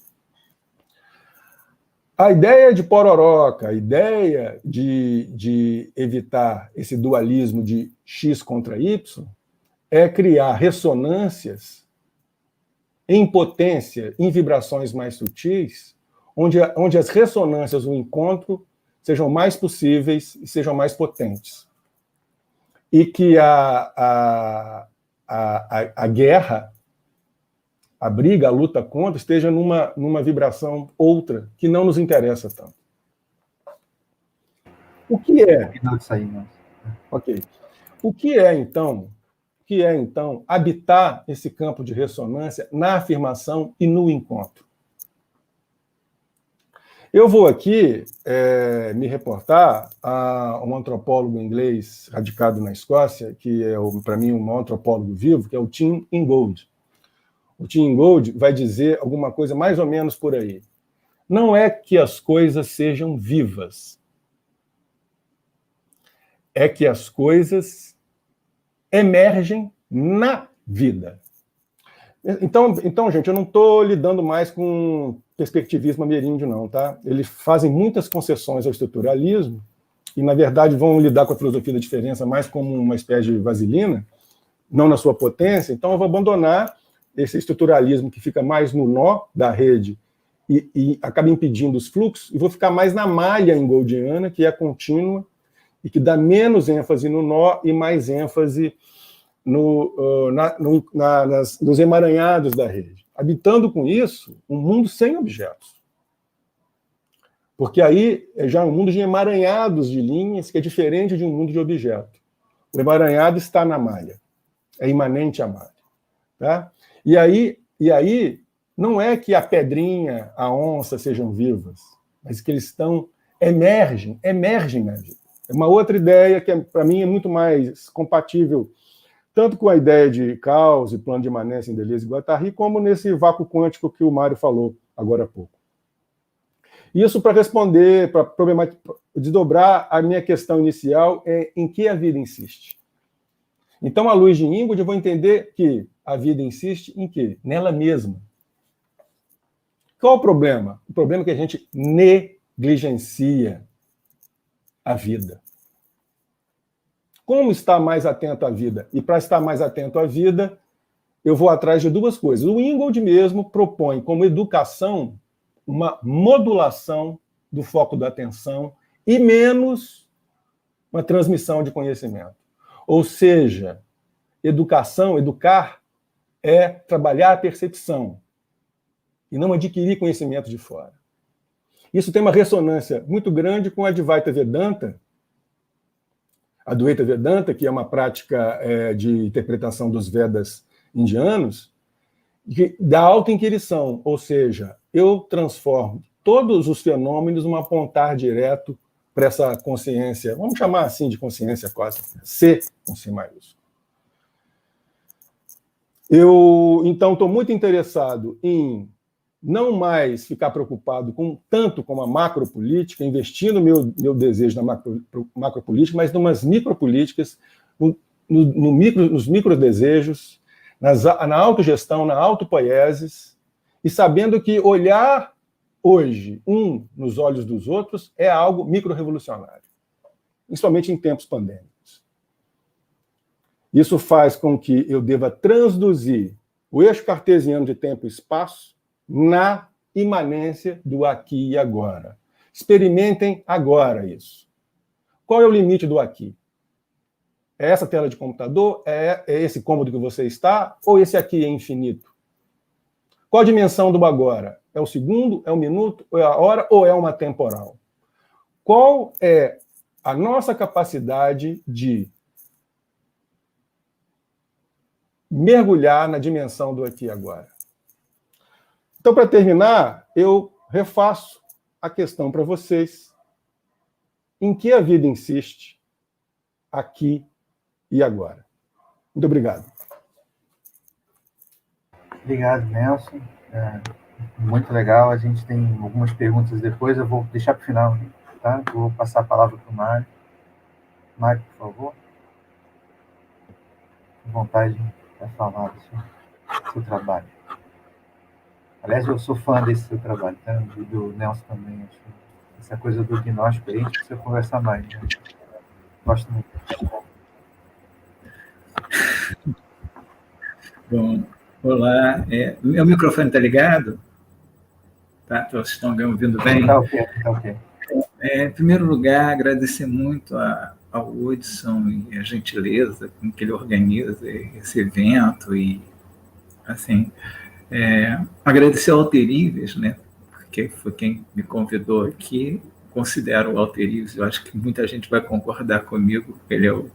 A ideia de pororoca, a ideia de evitar esse dualismo de X contra Y, é criar ressonâncias em potência, em vibrações mais sutis, onde as ressonâncias do encontro sejam mais possíveis e sejam mais potentes. E que a guerra, a briga, a luta contra, esteja numa vibração outra, que não nos interessa tanto. O que é? Ok. O que é, então, habitar esse campo de ressonância na afirmação e no encontro? Eu vou aqui me reportar a um antropólogo inglês radicado na Escócia, que é, para mim, um antropólogo vivo, que é o Tim Ingold. O Tim Ingold vai dizer alguma coisa mais ou menos por aí. Não é que as coisas sejam vivas, é que as coisas emergem na vida. Então, gente, eu não estou lidando mais com perspectivismo ameríndio, não, tá? Eles fazem muitas concessões ao estruturalismo e, na verdade, vão lidar com a filosofia da diferença mais como uma espécie de vaselina, não na sua potência. Então, eu vou abandonar esse estruturalismo que fica mais no nó da rede e acaba impedindo os fluxos, e vou ficar mais na malha ingoldiana, que é contínua e que dá menos ênfase no nó e mais ênfase nos emaranhados da rede, habitando com isso um mundo sem objetos. Porque aí é já um mundo de emaranhados de linhas, que é diferente de um mundo de objeto. O emaranhado está na malha, é imanente à malha. Tá? E aí não é que a pedrinha, a onça sejam vivas, mas que eles emergem na vida. É uma outra ideia que, para mim, é muito mais compatível tanto com a ideia de caos e plano de imanência em Deleuze e Guattari, como nesse vácuo quântico que o Mário falou agora há pouco. Isso para responder, para desdobrar a minha questão inicial, em que a vida insiste. Então, à luz de Ingold, eu vou entender que a vida insiste em quê? Nela mesma. Qual o problema? O problema é que a gente negligencia a vida. Como estar mais atento à vida? E para estar mais atento à vida, eu vou atrás de duas coisas. O Ingold mesmo propõe como educação uma modulação do foco da atenção e menos uma transmissão de conhecimento. Ou seja, educar é trabalhar a percepção e não adquirir conhecimento de fora. Isso tem uma ressonância muito grande com a Advaita Vedanta, a Advaita Vedanta, que é uma prática de interpretação dos Vedas indianos, da auto-inquirição, ou seja, eu transformo todos os fenômenos num apontar direto para essa consciência, vamos chamar assim de consciência cósmica, C com C maiúsculo. Eu, então, estou muito interessado em não mais ficar preocupado tanto com a macropolítica, investindo meu desejo na macropolítica, mas numas micropolíticas, nos microdesejos, na autogestão, na autopoiesis, e sabendo que olhar hoje nos olhos dos outros é algo micro-revolucionário, principalmente em tempos pandêmicos. Isso faz com que eu deva transduzir o eixo cartesiano de tempo e espaço na imanência do aqui e agora. Experimentem agora isso. Qual é o limite do aqui? É essa tela de computador? É esse cômodo que você está? Ou esse aqui é infinito? Qual a dimensão do agora? É o segundo? É o minuto? É a hora? Ou é uma temporal? Qual é a nossa capacidade de mergulhar na dimensão do aqui e agora? Então, para terminar, eu refaço a questão para vocês. Em que a vida insiste aqui e agora? Muito obrigado. Obrigado, Nelson. Muito legal. A gente tem algumas perguntas depois. Eu vou deixar para o final, tá? Eu vou passar a palavra para o Mário. Mário, por favor. vontade de falar do seu trabalho. Aliás, eu sou fã desse seu trabalho, tá? E do Nelson também. Essa coisa do gnóstico aí, a gente precisa conversar mais. Né? Gosto muito. Bom, olá. Meu microfone está ligado? Tá? Vocês estão me ouvindo bem? Tá ok, tá ok. Em primeiro lugar, agradecer muito ao Hudson e a gentileza com que ele organiza esse evento e, assim, agradecer ao Alterives, né? Porque foi quem me convidou aqui. Considero o Alterives, eu acho que muita gente vai concordar comigo, ele é o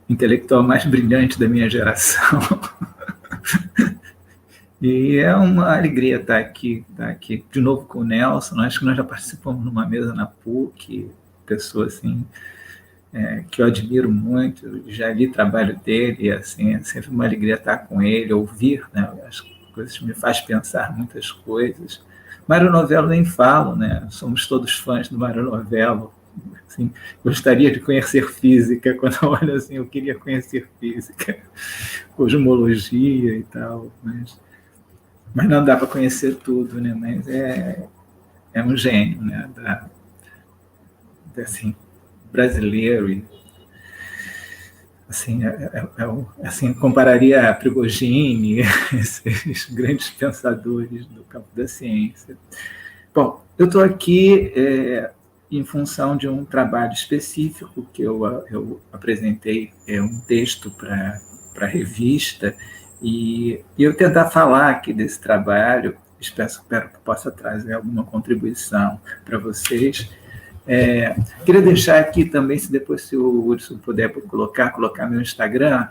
intelectual mais brilhante da minha geração. E é uma alegria estar aqui de novo com o Nelson. Acho que nós já participamos numa mesa na PUC, pessoa assim, que eu admiro muito, já li o trabalho dele, e assim, é sempre uma alegria estar com ele, ouvir, né? As coisas me faz pensar muitas coisas. Mário Novello nem falo, né? Somos todos fãs do Mário Novello. Assim, gostaria de conhecer física, quando eu olho assim, eu queria conhecer física, cosmologia e tal, mas não dá para conhecer tudo, né? Mas é um gênio, né? Assim, brasileiro e assim, assim, compararia a Prigogine, esses grandes pensadores do campo da ciência. Bom, eu estou aqui em função de um trabalho específico que eu apresentei, um texto para a revista, e eu tentar falar aqui desse trabalho, espero que possa trazer alguma contribuição para vocês. Queria deixar aqui também, se o Hudson puder colocar meu Instagram,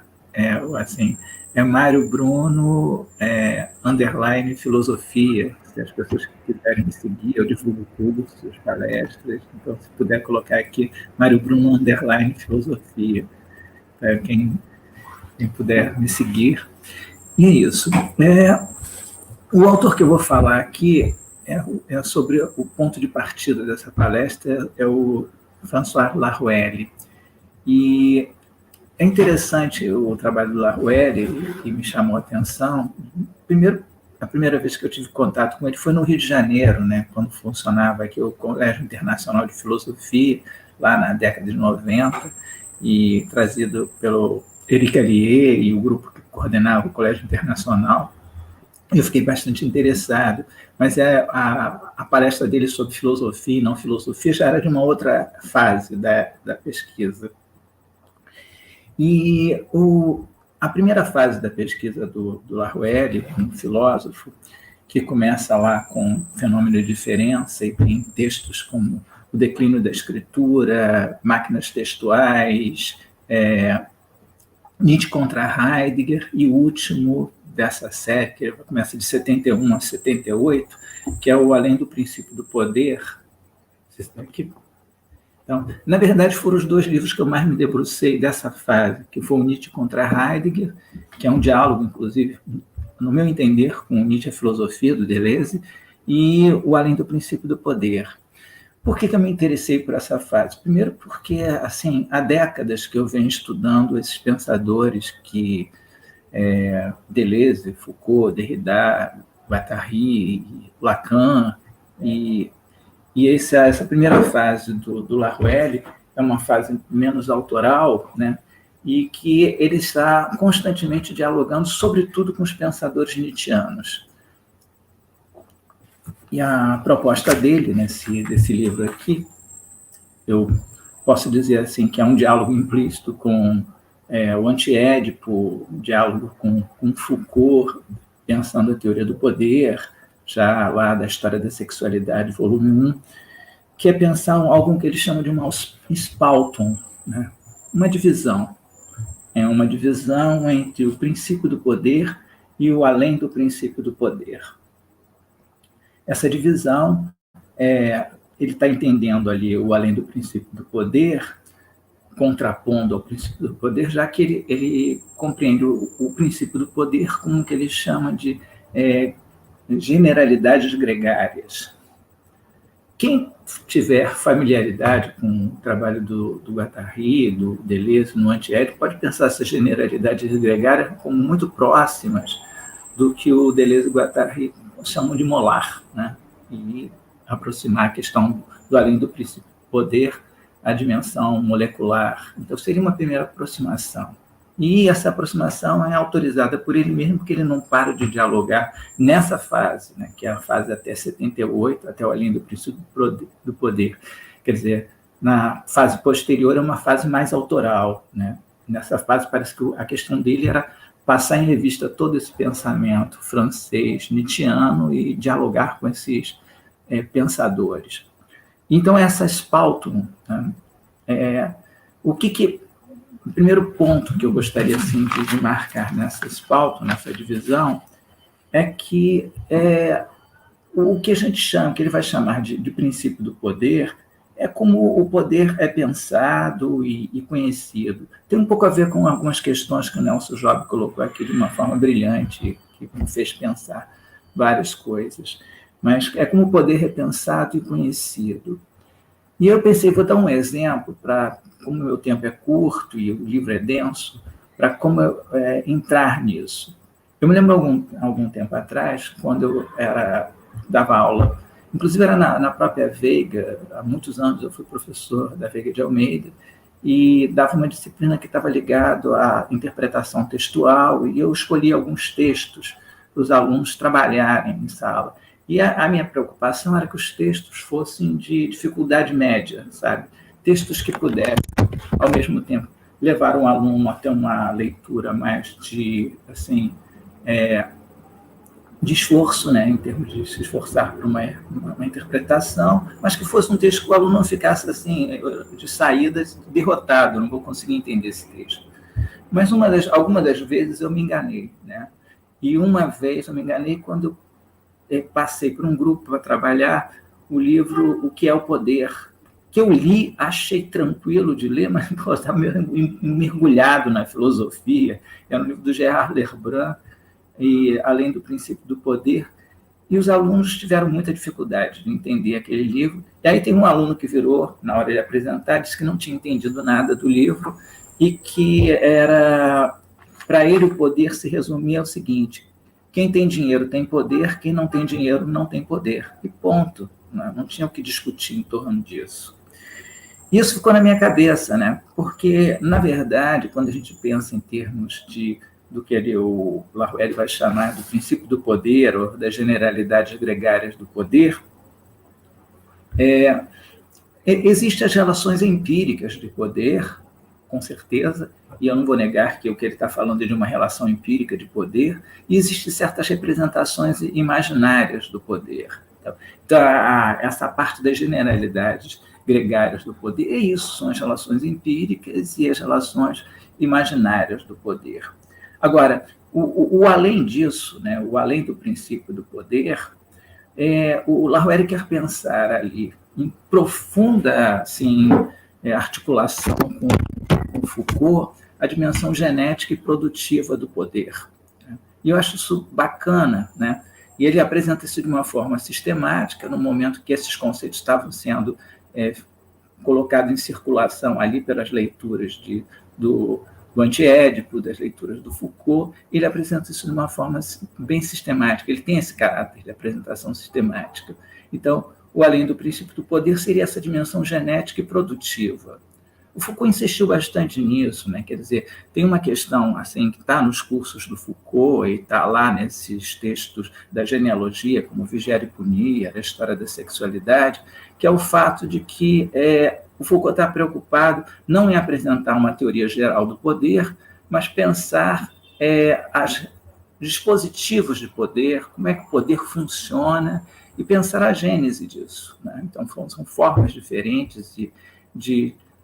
assim, Mário Bruno _ filosofia. Se as pessoas que quiserem me seguir, eu divulgo cursos, palestras, então se puder colocar aqui Mário Bruno _ filosofia, para quem puder me seguir. E é isso. O autor que eu vou falar aqui é sobre o ponto de partida dessa palestra, é o François Laruelle. E é interessante o trabalho do Laruelle, que me chamou a atenção. Primeiro, a primeira vez que eu tive contato com ele foi no Rio de Janeiro, né, quando funcionava aqui o Colégio Internacional de Filosofia, lá na década de 90, e trazido pelo Éric Allier e o grupo que coordenava o Colégio Internacional. Eu fiquei bastante interessado, mas a palestra dele sobre filosofia e não filosofia já era de uma outra fase da pesquisa. E a primeira fase da pesquisa do Laruelle, um filósofo, que começa lá com o fenômeno de diferença e tem textos como O Declínio da Escritura, Máquinas Textuais, Nietzsche contra Heidegger, e o último dessa série, que começa de 71 a 78, que é o Além do Princípio do Poder. Vocês estão aqui? Então, na verdade, foram os dois livros que eu mais me debrucei dessa fase, que foi o Nietzsche contra Heidegger, que é um diálogo, inclusive, no meu entender, com o Nietzsche e a Filosofia, do Deleuze, e o Além do Princípio do Poder. Por que eu me interessei por essa fase? Primeiro porque, assim, há décadas que eu venho estudando esses pensadores que Deleuze, Foucault, Derrida, Guattari, Lacan, e essa primeira fase do Laruelle é uma fase menos autoral, né? E que ele está constantemente dialogando, sobretudo com os pensadores nietzschianos. E a proposta dele, desse livro aqui, eu posso dizer assim, que é um diálogo implícito com o Antiédipo, um diálogo com Foucault, pensando a teoria do poder, já lá da História da Sexualidade, volume 1, que é pensar algo que ele chama de um spaltum, né? Uma divisão. É uma divisão entre o princípio do poder e o além do princípio do poder. Essa divisão, ele está entendendo ali o além do princípio do poder, contrapondo ao princípio do poder, já que ele compreende o princípio do poder como que ele chama de generalidades gregárias. Quem tiver familiaridade com o trabalho do Guattari, do Deleuze, no antiético, pode pensar essas generalidades gregárias como muito próximas do que o Deleuze e o Guattari chamam de molar, né? E aproximar a questão do além do princípio do poder à dimensão molecular. Então, seria uma primeira aproximação. E essa aproximação é autorizada por ele mesmo, porque ele não para de dialogar nessa fase, né, que é a fase até 78, até o além do princípio do poder. Quer dizer, na fase posterior é uma fase mais autoral, né? Nessa fase parece que a questão dele era passar em revista todo esse pensamento francês, nietzschiano, e dialogar com esses pensadores. Então, essa Spaltung, né, o primeiro ponto que eu gostaria assim, de marcar nessa Spaltung, nessa divisão, é que o que a gente chama, que ele vai chamar de princípio do poder, é como o poder é pensado e conhecido. Tem um pouco a ver com algumas questões que o Nelson Job colocou aqui de uma forma brilhante, que me fez pensar várias coisas. Mas é como o poder é pensado e conhecido. E eu pensei, vou dar um exemplo, como o meu tempo é curto e o livro é denso, para como entrar nisso. Eu me lembro algum tempo atrás, quando eu dava aula, inclusive era na própria Veiga, há muitos anos eu fui professor da Veiga de Almeida, e dava uma disciplina que estava ligada à interpretação textual, e eu escolhi alguns textos para os alunos trabalharem em sala. E a minha preocupação era que os textos fossem de dificuldade média, sabe? Textos que pudessem, ao mesmo tempo, levar um aluno até uma leitura mais de esforço, né, em termos de se esforçar por uma interpretação, mas que fosse um texto que o aluno não ficasse assim, de saída, derrotado, não vou conseguir entender esse texto. Mas alguma das vezes eu me enganei, né? E uma vez eu me enganei quando passei por um grupo para trabalhar o livro O que é o Poder, que eu li, achei tranquilo de ler, mas estava mergulhado na filosofia. Era um livro do Gerard Lerbrun, e além do princípio do poder, e os alunos tiveram muita dificuldade de entender aquele livro. E aí tem um aluno que virou, na hora de apresentar, disse que não tinha entendido nada do livro e que para ele o poder se resumia ao seguinte: quem tem dinheiro tem poder, quem não tem dinheiro não tem poder. E ponto. Não tinha o que discutir em torno disso. Isso ficou na minha cabeça, né? Porque, na verdade, quando a gente pensa em termos do que o Laruelle vai chamar do princípio do poder, ou das generalidades gregárias do poder, existem as relações empíricas de poder, com certeza, e eu não vou negar que o que ele está falando é de uma relação empírica de poder, e existem certas representações imaginárias do poder. Então, essa parte das generalidades gregárias do poder é isso, são as relações empíricas e as relações imaginárias do poder. Agora, o além disso, né, o além do princípio do poder, o Laruelle quer pensar ali em profunda assim, articulação com Foucault, a dimensão genética e produtiva do poder. E eu acho isso bacana, né? E ele apresenta isso de uma forma sistemática, no momento que esses conceitos estavam sendo colocados em circulação ali pelas leituras do antiédipo, das leituras do Foucault. Ele apresenta isso de uma forma bem sistemática, ele tem esse caráter de apresentação sistemática. Então, o além do princípio do poder seria essa dimensão genética e produtiva. O Foucault insistiu bastante nisso, né? Quer dizer, tem uma questão assim, que está nos cursos do Foucault e está lá nesses textos da genealogia, como Vigiar e Punir, a história da sexualidade, que é o fato de que o Foucault está preocupado não em apresentar uma teoria geral do poder, mas pensar os dispositivos de poder, como é que o poder funciona, e pensar a gênese disso, né? Então, são formas diferentes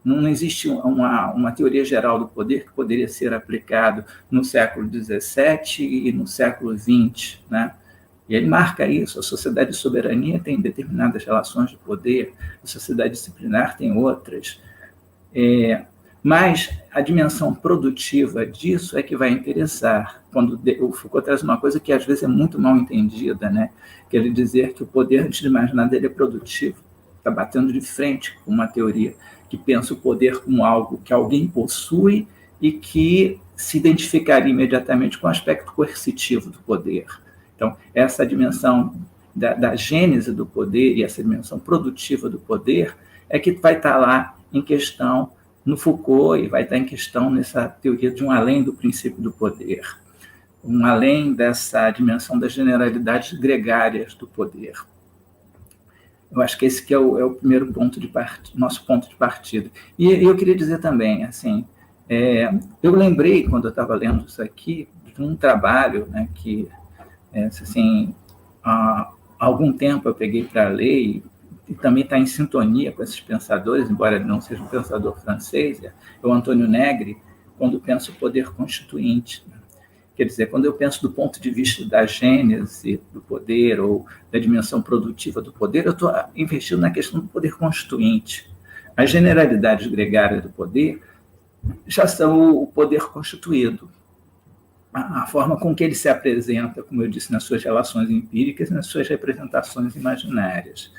não existe uma teoria geral do poder que poderia ser aplicado no século XVII e no século XX, né? E ele marca isso, a sociedade de soberania tem determinadas relações de poder, a sociedade disciplinar tem outras. Mas a dimensão produtiva disso é que vai interessar. Quando o Foucault traz uma coisa que às vezes é muito mal entendida, né? Que ele dizer que o poder, antes de mais nada, ele é produtivo. está batendo de frente com uma teoria que pensa o poder como algo que alguém possui e que se identificaria imediatamente com o aspecto coercitivo do poder. Então, essa dimensão da gênese do poder e essa dimensão produtiva do poder é que vai estar lá em questão no Foucault e vai estar em questão nessa teoria de um além do princípio do poder, um além dessa dimensão das generalidades gregárias do poder. Eu acho que esse que é o primeiro ponto de partida, nosso ponto de partida. E eu queria dizer também, assim, eu lembrei, quando eu estava lendo isso aqui, de um trabalho, né, que, assim, há algum tempo eu peguei para ler e também está em sintonia com esses pensadores, embora ele não seja um pensador francês, é o Antônio Negri, quando pensa o poder constituinte. Quer dizer, quando eu penso do ponto de vista da gênese do poder ou da dimensão produtiva do poder, eu estou investindo na questão do poder constituinte. As generalidades gregárias do poder já são o poder constituído. A forma com que ele se apresenta, como eu disse, nas suas relações empíricas e nas suas representações imaginárias.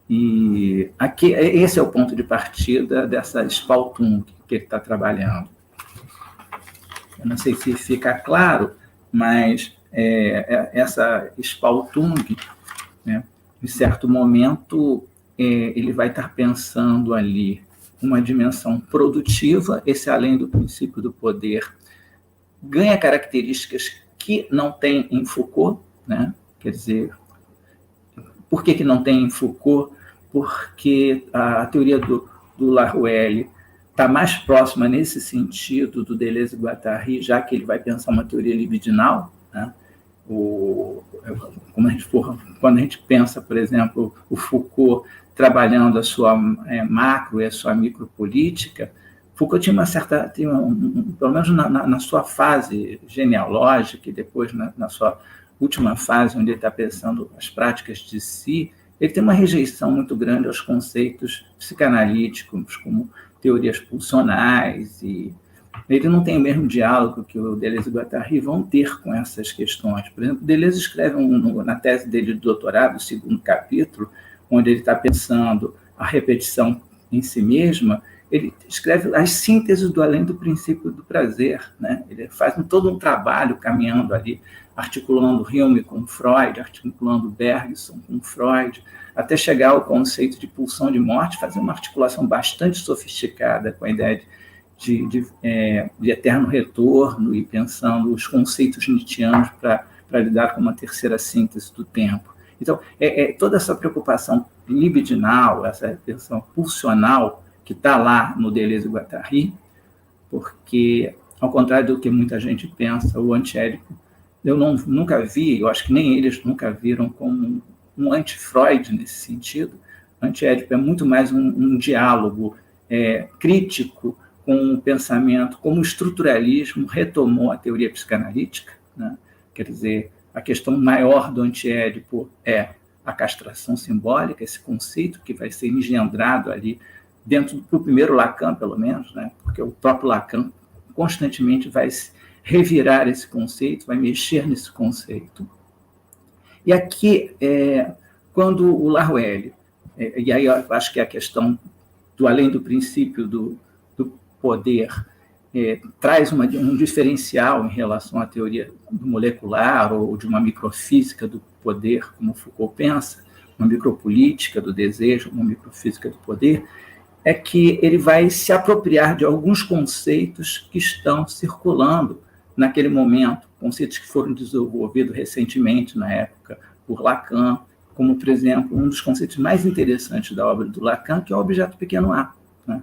E aqui, esse é o ponto de partida dessa Spaltung que ele está trabalhando. Eu não sei se fica claro, mas essa Spaltung, né, em certo momento, ele vai estar pensando ali uma dimensão produtiva, esse além do princípio do poder, ganha características que não tem em Foucault, né? Quer dizer, por que não tem em Foucault? Porque a teoria do Laruelle está mais próxima nesse sentido do Deleuze e Guattari, já que ele vai pensar uma teoria libidinal, né? Quando a gente pensa, por exemplo, o Foucault trabalhando a sua macro e a sua micropolítica, Foucault tinha uma certa, pelo menos na sua fase genealógica e depois na sua última fase, onde ele está pensando as práticas de si, ele tem uma rejeição muito grande aos conceitos psicanalíticos, como teorias pulsionais, e ele não tem o mesmo diálogo que o Deleuze e o Guattari vão ter com essas questões. Por exemplo, Deleuze escreve na tese dele de doutorado, o segundo capítulo, onde ele está pensando a repetição em si mesma, ele escreve as sínteses do além do princípio do prazer, né? Ele faz todo um trabalho caminhando ali, articulando Hume com Freud, articulando Bergson com Freud, até chegar ao conceito de pulsão de morte, fazer uma articulação bastante sofisticada com a ideia de eterno retorno e pensando os conceitos nietzschianos para lidar com uma terceira síntese do tempo. Então, toda essa preocupação libidinal, essa questão pulsional que está lá no Deleuze e Guattari, porque, ao contrário do que muita gente pensa, o antiédipo, eu nunca vi, eu acho que nem eles nunca viram como um anti-Freud nesse sentido. O antiédipo é muito mais um diálogo crítico com o pensamento, como o estruturalismo retomou a teoria psicanalítica, né? Quer dizer, a questão maior do antiédipo é a castração simbólica, esse conceito que vai ser engendrado ali dentro do primeiro Lacan, pelo menos, né? Porque o próprio Lacan constantemente vai revirar esse conceito, vai mexer nesse conceito. E aqui, quando o Laruelle, e aí eu acho que a questão do além do princípio do poder traz um diferencial em relação à teoria do molecular ou de uma microfísica do poder, como Foucault pensa, uma micropolítica do desejo, uma microfísica do poder, é que ele vai se apropriar de alguns conceitos que estão circulando naquele momento, conceitos que foram desenvolvidos recentemente, na época, por Lacan, como, por exemplo, um dos conceitos mais interessantes da obra do Lacan, que é o objeto pequeno a. Né?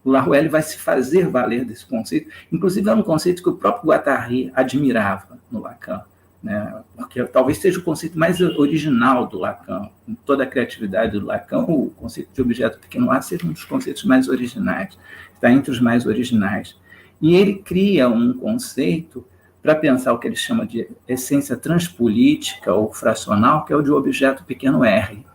O Laruelle vai se fazer valer desse conceito, inclusive é um conceito que o próprio Guattari admirava no Lacan, né? Porque talvez seja o conceito mais original do Lacan. Em toda a criatividade do Lacan, o conceito de objeto pequeno a seja um dos conceitos mais originais, está entre os mais originais. E ele cria um conceito para pensar o que ele chama de essência transpolítica ou fracional, que é o de objeto pequeno r.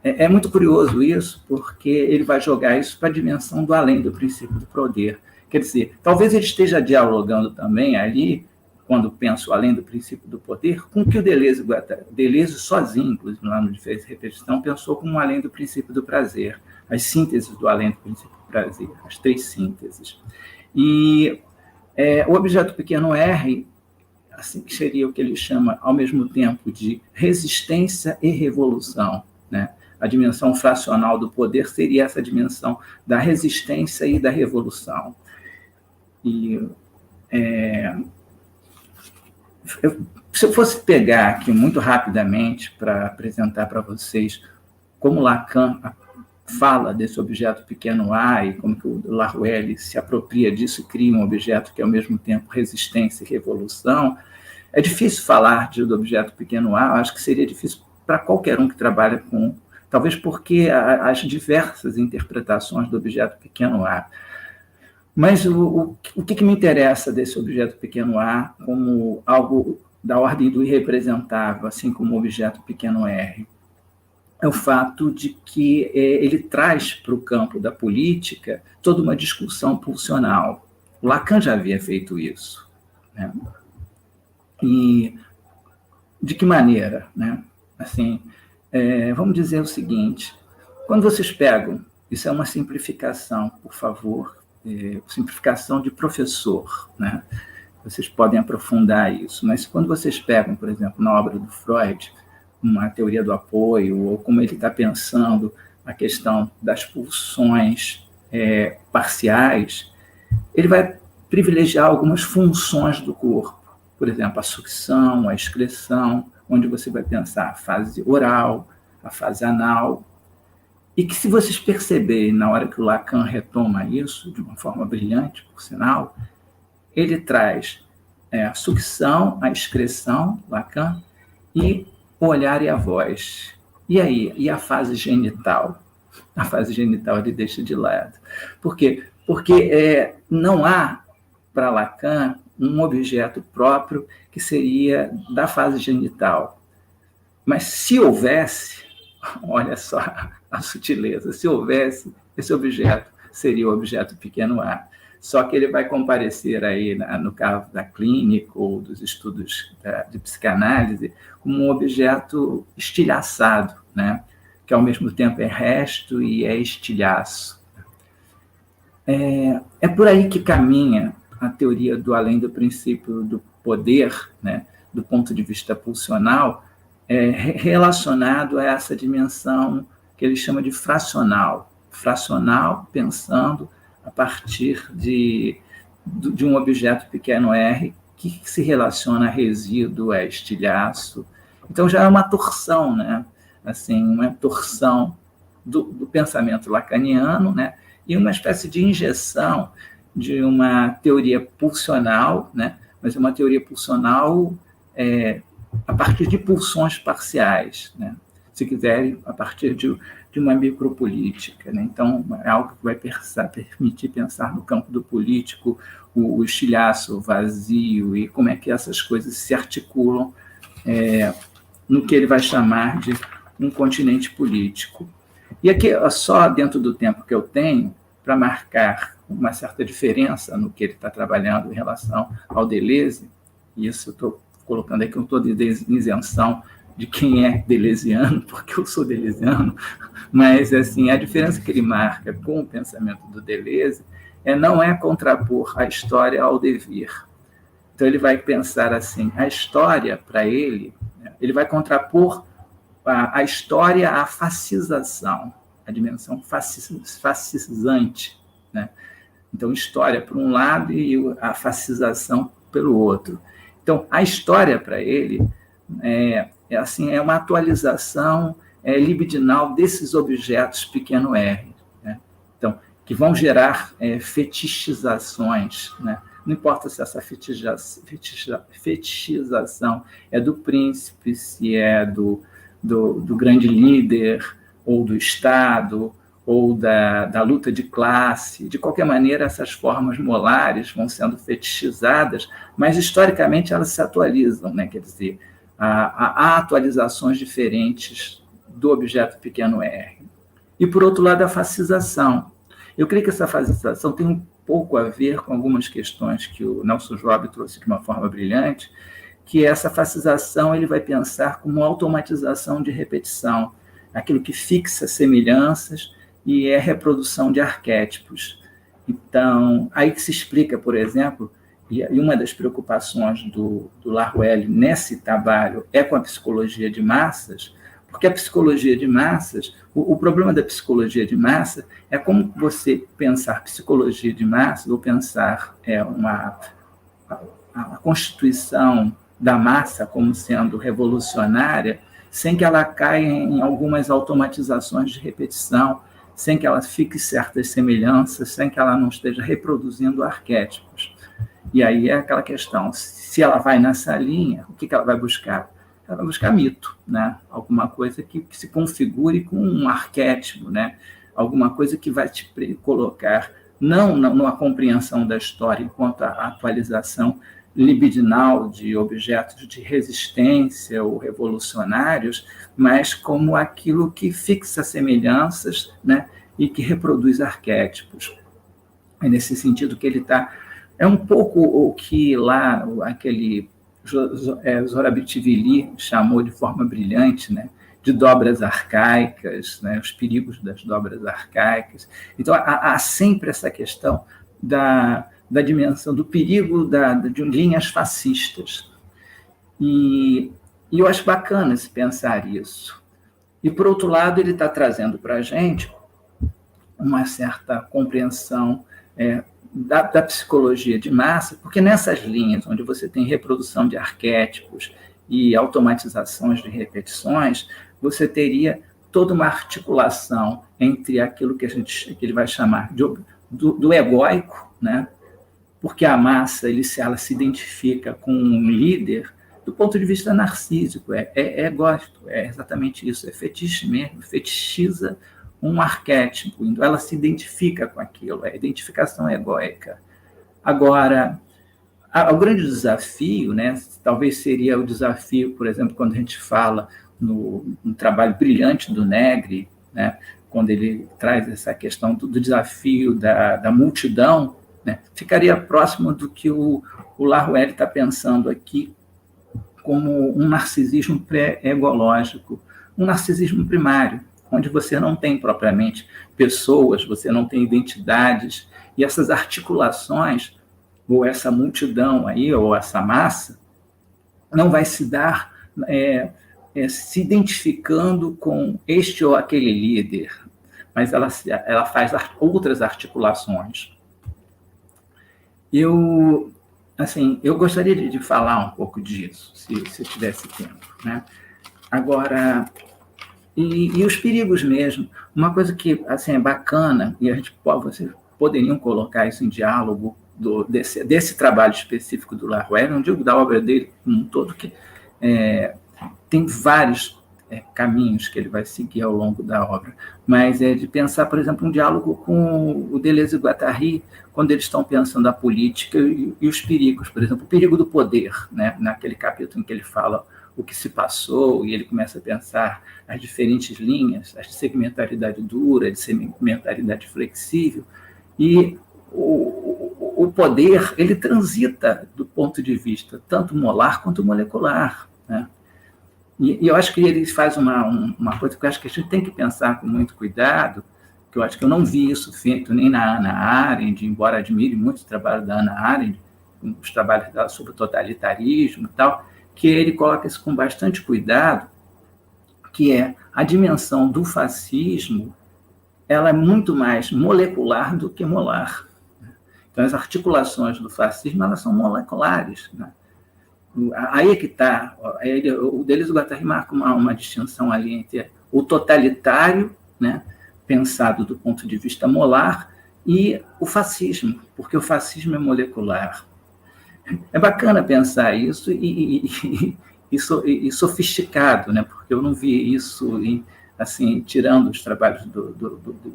É muito curioso isso, porque ele vai jogar isso para a dimensão do além do princípio do poder. Quer dizer, talvez ele esteja dialogando também ali quando penso além do princípio do poder, com o que o Deleuze sozinho, inclusive lá no Diferença e Repetição, pensou como além do princípio do prazer, as sínteses do além do princípio do prazer, as 3 sínteses. E o objeto pequeno R, assim, que seria o que ele chama, ao mesmo tempo, de resistência e revolução, né? A dimensão fracional do poder seria essa dimensão da resistência e da revolução. E se eu fosse pegar aqui muito rapidamente para apresentar para vocês como Lacan fala desse objeto pequeno a e como que o Laruelle se apropria disso e cria um objeto que é ao mesmo tempo resistência e revolução, é difícil falar do objeto pequeno a, eu acho que seria difícil para qualquer um que trabalha com, talvez porque as diversas interpretações do objeto pequeno a. Mas o que me interessa desse objeto pequeno a como algo da ordem do irrepresentável, assim como o objeto pequeno r, é o fato de que ele traz para o campo da política toda uma discussão pulsional. O Lacan já havia feito isso, né? E de que maneira, né? Assim, vamos dizer o seguinte, quando vocês pegam, isso é uma simplificação, por favor, simplificação de professor, né? Vocês podem aprofundar isso, mas quando vocês pegam, por exemplo, na obra do Freud, uma teoria do apoio, ou como ele está pensando a questão das pulsões parciais, ele vai privilegiar algumas funções do corpo, por exemplo, a sucção, a excreção, onde você vai pensar a fase oral, a fase anal, e que se vocês perceberem, na hora que o Lacan retoma isso, de uma forma brilhante, por sinal, ele traz a sucção, a excreção, Lacan, e o olhar e a voz. E aí? E a fase genital? A fase genital ele deixa de lado. Por quê? Porque não há, para Lacan, um objeto próprio que seria da fase genital. Mas se houvesse, olha só a sutileza, se houvesse, esse objeto seria o objeto pequeno a. Só que ele vai comparecer aí, no caso da clínica ou dos estudos de psicanálise, como um objeto estilhaçado, né? Que ao mesmo tempo é resto e é estilhaço. É por aí que caminha a teoria do além do princípio do poder, né? Do ponto de vista pulsional, relacionado a essa dimensão que ele chama de fracional. Fracional, pensando a partir de um objeto pequeno r que se relaciona a resíduo, a estilhaço. Então, já é uma torção, né? Assim, uma torção do pensamento lacaniano, né? E uma espécie de injeção de uma teoria pulsional, né? Mas uma teoria pulsional a partir de pulsões parciais, né? Se quiserem, a partir de uma micropolítica, né? Então, é algo que vai permitir pensar no campo do político, o estilhaço, o vazio, e como é que essas coisas se articulam no que ele vai chamar de um continente político. E aqui, só dentro do tempo que eu tenho, para marcar uma certa diferença no que ele está trabalhando em relação ao Deleuze, e isso eu estou colocando aqui um todo de isenção de quem é deleuziano, porque eu sou deleuziano, mas assim, a diferença que ele marca com o pensamento do Deleuze não é contrapor a história ao devir. Então, ele vai pensar assim, a história, para ele, ele vai contrapor a história à fascização, a dimensão fascizante, né? Então, história por um lado e a fascização pelo outro. Então, a história, para ele, é uma atualização libidinal desses objetos pequeno r, né? Então, que vão gerar fetichizações, né? Não importa se essa fetichização é do príncipe, se é do grande líder, ou do Estado, ou da luta de classe. De qualquer maneira, essas formas molares vão sendo fetichizadas, mas, historicamente, elas se atualizam, né? Quer dizer, há atualizações diferentes do objeto pequeno r. E, por outro lado, a fascização. Eu creio que essa fascização tem pouco a ver com algumas questões que o Nelson Job trouxe de uma forma brilhante, que essa fascização ele vai pensar como automatização de repetição, aquilo que fixa semelhanças e é reprodução de arquétipos. Então, aí que se explica, por exemplo, e uma das preocupações do Laruelle nesse trabalho é com a psicologia de massas, porque a psicologia de massas, o problema da psicologia de massa é como você pensar psicologia de massas ou pensar a constituição da massa como sendo revolucionária, sem que ela caia em algumas automatizações de repetição, sem que ela fique certas semelhanças, sem que ela não esteja reproduzindo arquétipos. E aí é aquela questão, se ela vai nessa linha, o que ela vai buscar? Ela vai buscar mito, né? Alguma coisa que se configure com um arquétipo, né? Alguma coisa que vai te colocar, não numa compreensão da história enquanto a atualização libidinal de objetos de resistência ou revolucionários, mas como aquilo que fixa semelhanças, né? E que reproduz arquétipos. É nesse sentido que ele está... É um pouco o que lá aquele Zorabishvili chamou de forma brilhante, né, de dobras arcaicas, né, os perigos das dobras arcaicas. Então, há sempre essa questão da dimensão do perigo de linhas fascistas. E eu acho bacana se pensar isso. E, por outro lado, ele está trazendo para a gente uma certa compreensão da psicologia de massa, porque nessas linhas, onde você tem reprodução de arquétipos e automatizações de repetições, você teria toda uma articulação entre aquilo que ele vai chamar do egóico, né? Porque a massa ela se identifica com um líder do ponto de vista narcísico, é egóico, é exatamente isso, é fetiche mesmo, fetichiza um arquétipo, então ela se identifica com aquilo, é a identificação egóica. Agora, o grande desafio, né, talvez seria o desafio, por exemplo, quando a gente fala no trabalho brilhante do Negri, né, quando ele traz essa questão do desafio da multidão, né, ficaria próximo do que o Laruelle está pensando aqui como um narcisismo pré-egológico, um narcisismo primário, onde você não tem propriamente pessoas, você não tem identidades, e essas articulações, ou essa multidão aí, ou essa massa, não vai se dar se identificando com este ou aquele líder, mas ela faz outras articulações. Eu gostaria de falar um pouco disso, se tivesse tempo, né? Agora, e os perigos mesmo, uma coisa que assim, é bacana, e vocês poderiam colocar isso em diálogo desse trabalho específico do Laruelle, não digo da obra dele como um todo, que tem vários caminhos que ele vai seguir ao longo da obra, mas é de pensar, por exemplo, um diálogo com o Deleuze e Guattari, quando eles estão pensando a política e os perigos, por exemplo, o perigo do poder, né, naquele capítulo em que ele fala o que se passou, e ele começa a pensar as diferentes linhas, a segmentaridade dura, a segmentaridade flexível, e o poder, ele transita do ponto de vista tanto molar quanto molecular, né? E eu acho que ele faz uma coisa que eu acho que a gente tem que pensar com muito cuidado, que eu acho que eu não vi isso feito nem na Hannah Arendt, embora admire muito o trabalho da Hannah Arendt, os trabalhos dela sobre o totalitarismo e tal, que ele coloca isso com bastante cuidado, que é a dimensão do fascismo, ela é muito mais molecular do que molar. Então, as articulações do fascismo, elas são moleculares, né? Aí é que está, o Deleuze e Guattari marca uma distinção ali entre o totalitário, né, pensado do ponto de vista molar, e o fascismo, porque o fascismo é molecular. É bacana pensar isso e sofisticado, né, porque eu não vi isso assim, tirando os trabalhos do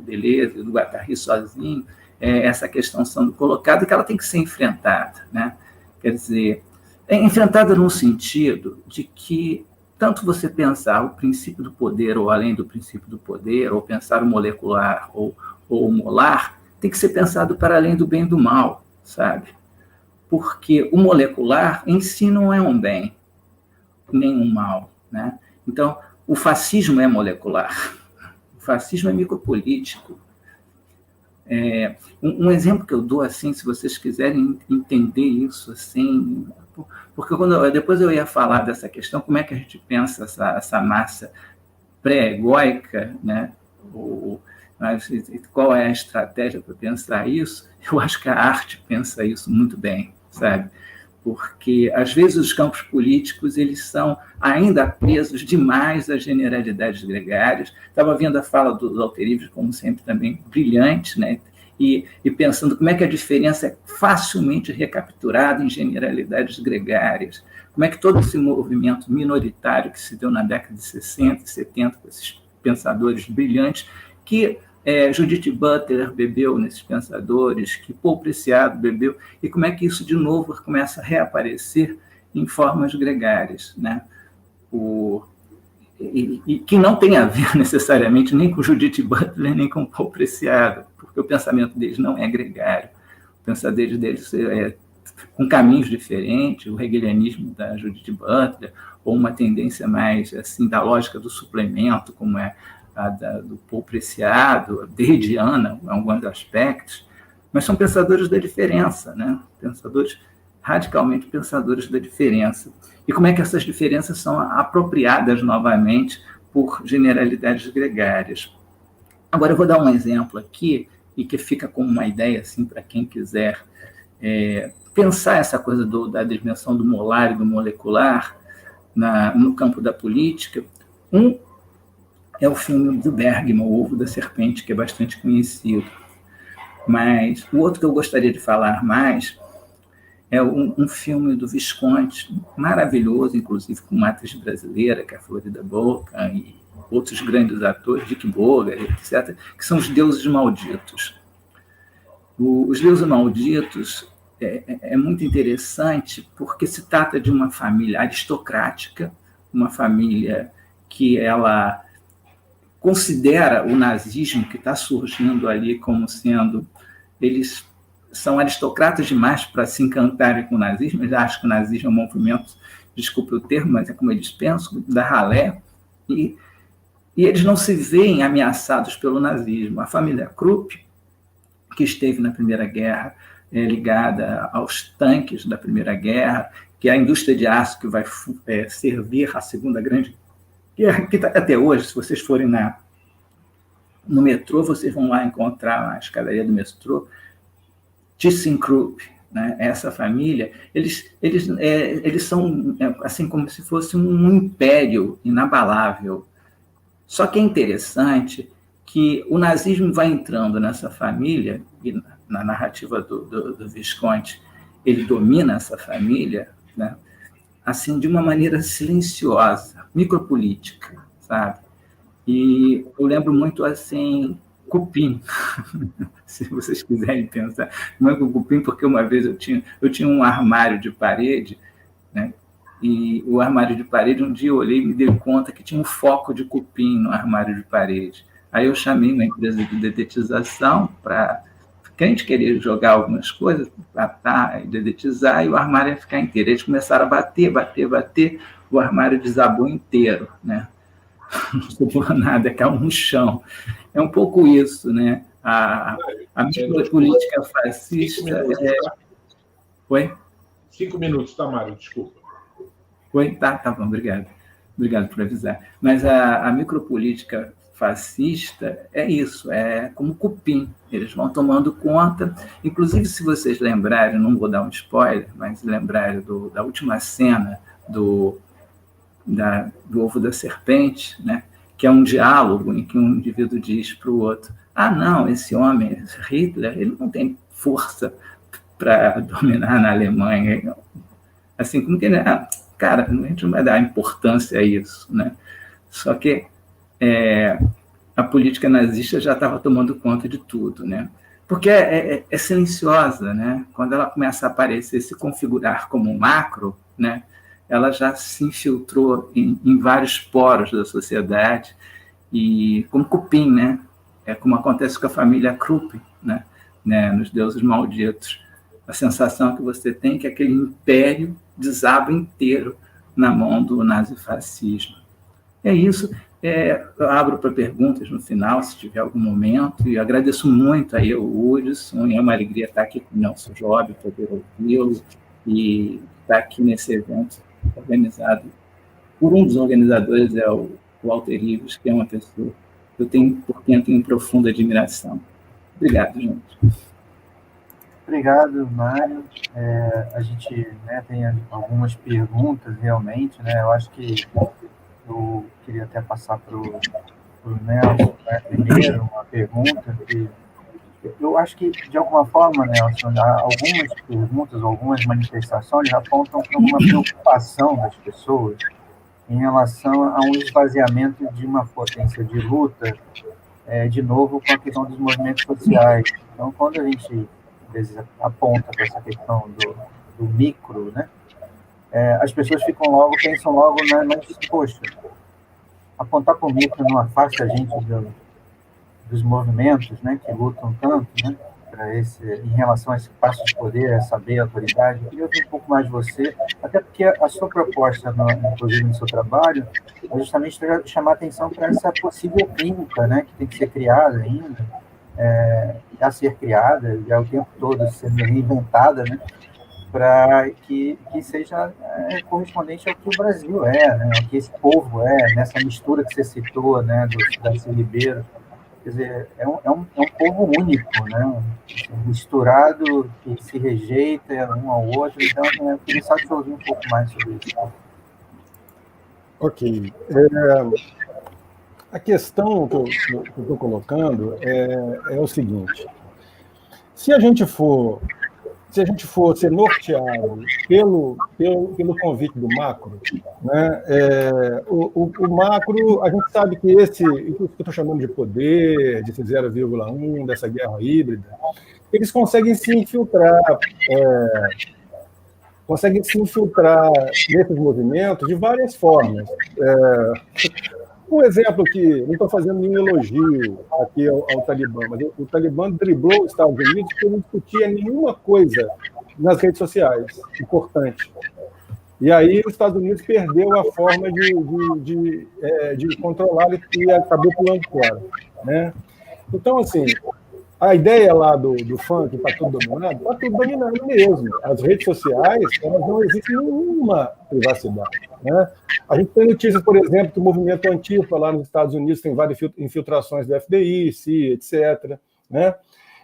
Deleuze e do Guattari sozinho, essa questão sendo colocada, que ela tem que ser enfrentada, né? Quer dizer, enfrentada no sentido de que tanto você pensar o princípio do poder ou além do princípio do poder, ou pensar o molecular ou o molar, tem que ser pensado para além do bem e do mal, sabe? Porque o molecular em si não é um bem, nem um mal, né? Então, o fascismo é molecular, o fascismo é micropolítico. Um exemplo que eu dou, assim, se vocês quiserem entender isso, assim, porque depois eu ia falar dessa questão, como é que a gente pensa essa massa pré-egóica, né? Mas qual é a estratégia para pensar isso? Eu acho que a arte pensa isso muito bem, sabe? Porque, às vezes, os campos políticos eles são ainda presos demais às generalidades gregárias. Estava vendo a fala do Alterives, como sempre, também brilhante, né? E pensando como é que a diferença é facilmente recapturada em generalidades gregárias, como é que todo esse movimento minoritário que se deu na década de 60 e 70, com esses pensadores brilhantes, que Judith Butler bebeu nesses pensadores, que Paul Preciado bebeu, e como é que isso, de novo, começa a reaparecer em formas gregárias, né? E que não tem a ver necessariamente nem com Judith Butler, nem com Paul Preciado, porque o pensamento deles não é gregário, o pensamento deles é com caminhos diferentes, o hegelianismo da Judith Butler, ou uma tendência mais assim da lógica do suplemento, como é do Paul Preciado, derridiana, em alguns aspectos, mas são pensadores da diferença, né? Pensadores radicalmente pensadores da diferença. E como é que essas diferenças são apropriadas novamente por generalidades gregárias. Agora eu vou dar um exemplo aqui, e que fica como uma ideia assim, para quem quiser pensar essa coisa da dimensão do molar e do molecular no campo da política. É o filme do Bergman, O Ovo da Serpente, que é bastante conhecido. Mas o outro que eu gostaria de falar mais é um filme do Visconti, maravilhoso, inclusive com uma atriz brasileira, que é a Florida Boca, e outros grandes atores, Dick Boger, etc., que são Os Deuses Malditos. Os Deuses Malditos é muito interessante porque se trata de uma família aristocrática, uma família que ela considera o nazismo que está surgindo ali como sendo... Eles são aristocratas demais para se encantarem com o nazismo. Eles acham que o nazismo é um movimento, desculpe o termo, mas é como eles pensam, da ralé. E eles não se veem ameaçados pelo nazismo. A família Krupp, que esteve na Primeira Guerra, ligada aos tanques da Primeira Guerra, que é a indústria de aço que vai servir a Segunda Grande Guerra, que até hoje, se vocês forem no metrô, vocês vão lá encontrar a escadaria do metrô, ThyssenKrupp, né? Essa família, eles são assim como se fosse um império inabalável. Só que é interessante que o nazismo vai entrando nessa família, e na narrativa do Visconti, ele domina essa família, né? Assim, de uma maneira silenciosa, micropolítica, sabe? E eu lembro muito, assim, Cupim, se vocês quiserem pensar, não é com Cupim, porque uma vez eu tinha um armário de parede, né? E o armário de parede, um dia eu olhei e me dei conta que tinha um foco de cupim no armário de parede. Aí eu chamei uma empresa de dedetização para a gente querer jogar algumas coisas, tratar e dedetizar, e o armário ia ficar inteiro. Eles começaram a bater, o armário desabou inteiro, né? Não sobrou nada, caiu no chão. É um pouco isso, né? A política fascista... Oi? 5 minutos, tá, Mário? Desculpa. Oi? Tá bom, obrigado. Obrigado por avisar. Mas a micropolítica fascista é isso, é como cupim. Eles vão tomando conta. Inclusive, se vocês lembrarem, não vou dar um spoiler, mas lembrarem da última cena do Ovo da Serpente, né? Que é um diálogo em que um indivíduo diz para o outro: não, esse homem, Hitler, ele não tem força para dominar na Alemanha. Assim, como que ele... cara, a gente não vai dar importância a isso, né? Só que a política nazista já estava tomando conta de tudo, né? Porque é silenciosa, né? Quando ela começa a aparecer, se configurar como um macro, né? Ela já se infiltrou em vários poros da sociedade, e como cupim, né? É como acontece com a família Krupp, né? né, nos deuses malditos. A sensação que você tem é que aquele império desaba inteiro na mão do nazifascismo. É isso. Eu abro para perguntas no final, se tiver algum momento, e agradeço muito aí ao Hudson, é uma alegria estar aqui com o Nelson Job, poder ouvi-lo, e estar aqui nesse evento organizado por um dos organizadores, é o Walter Ives, que é uma pessoa que por quem eu tenho profunda admiração. Obrigado, gente. Obrigado, Mário. A gente, né, tem algumas perguntas, realmente, né? Eu acho que eu queria até passar para o Nelson, né, primeiro, uma pergunta que eu acho que, de alguma forma, Nelson, algumas perguntas, algumas manifestações apontam para uma preocupação das pessoas em relação a um esvaziamento de uma potência de luta, de novo, com a questão dos movimentos sociais. Então, quando a gente aponta para essa questão do micro, né, as pessoas pensam logo, né, mas, poxa, apontar para o micro não afasta a gente dos movimentos, né, que lutam tanto, né, em relação a esse passo de poder, a saber, a autoridade. Eu queria ouvir um pouco mais de você, até porque a sua proposta, inclusive no seu trabalho, é justamente chamar atenção para essa possível clínica, né, que tem que ser criada ainda, a ser criada, já o tempo todo sendo reinventada, né, para que seja correspondente ao que o Brasil né, ao que esse povo nessa mistura que você citou, né, do Darcy Ribeiro. Quer dizer, é um povo único, né, misturado, que se rejeita um ao outro. Então, eu queria só te ouvir um pouco mais sobre isso. Ok. A questão que eu estou colocando é o seguinte: se a gente for ser norteado pelo convite do macro, né, o macro, a gente sabe que isso que eu estou chamando de poder, de 0,1, dessa guerra híbrida, eles conseguem se infiltrar nesses movimentos de várias formas. Um exemplo que, não estou fazendo nenhum elogio aqui ao Talibã, mas o Talibã driblou os Estados Unidos porque não discutia nenhuma coisa nas redes sociais importante. E aí os Estados Unidos perdeu a forma de controlar e acabou pulando fora, né? Então, assim, a ideia lá do funk está tudo dominado mesmo. As redes sociais, elas não existem nenhuma privacidade, né? A gente tem notícias, por exemplo, que o movimento Antifa lá nos Estados Unidos tem várias infiltrações do FBI, CIA, etc., né?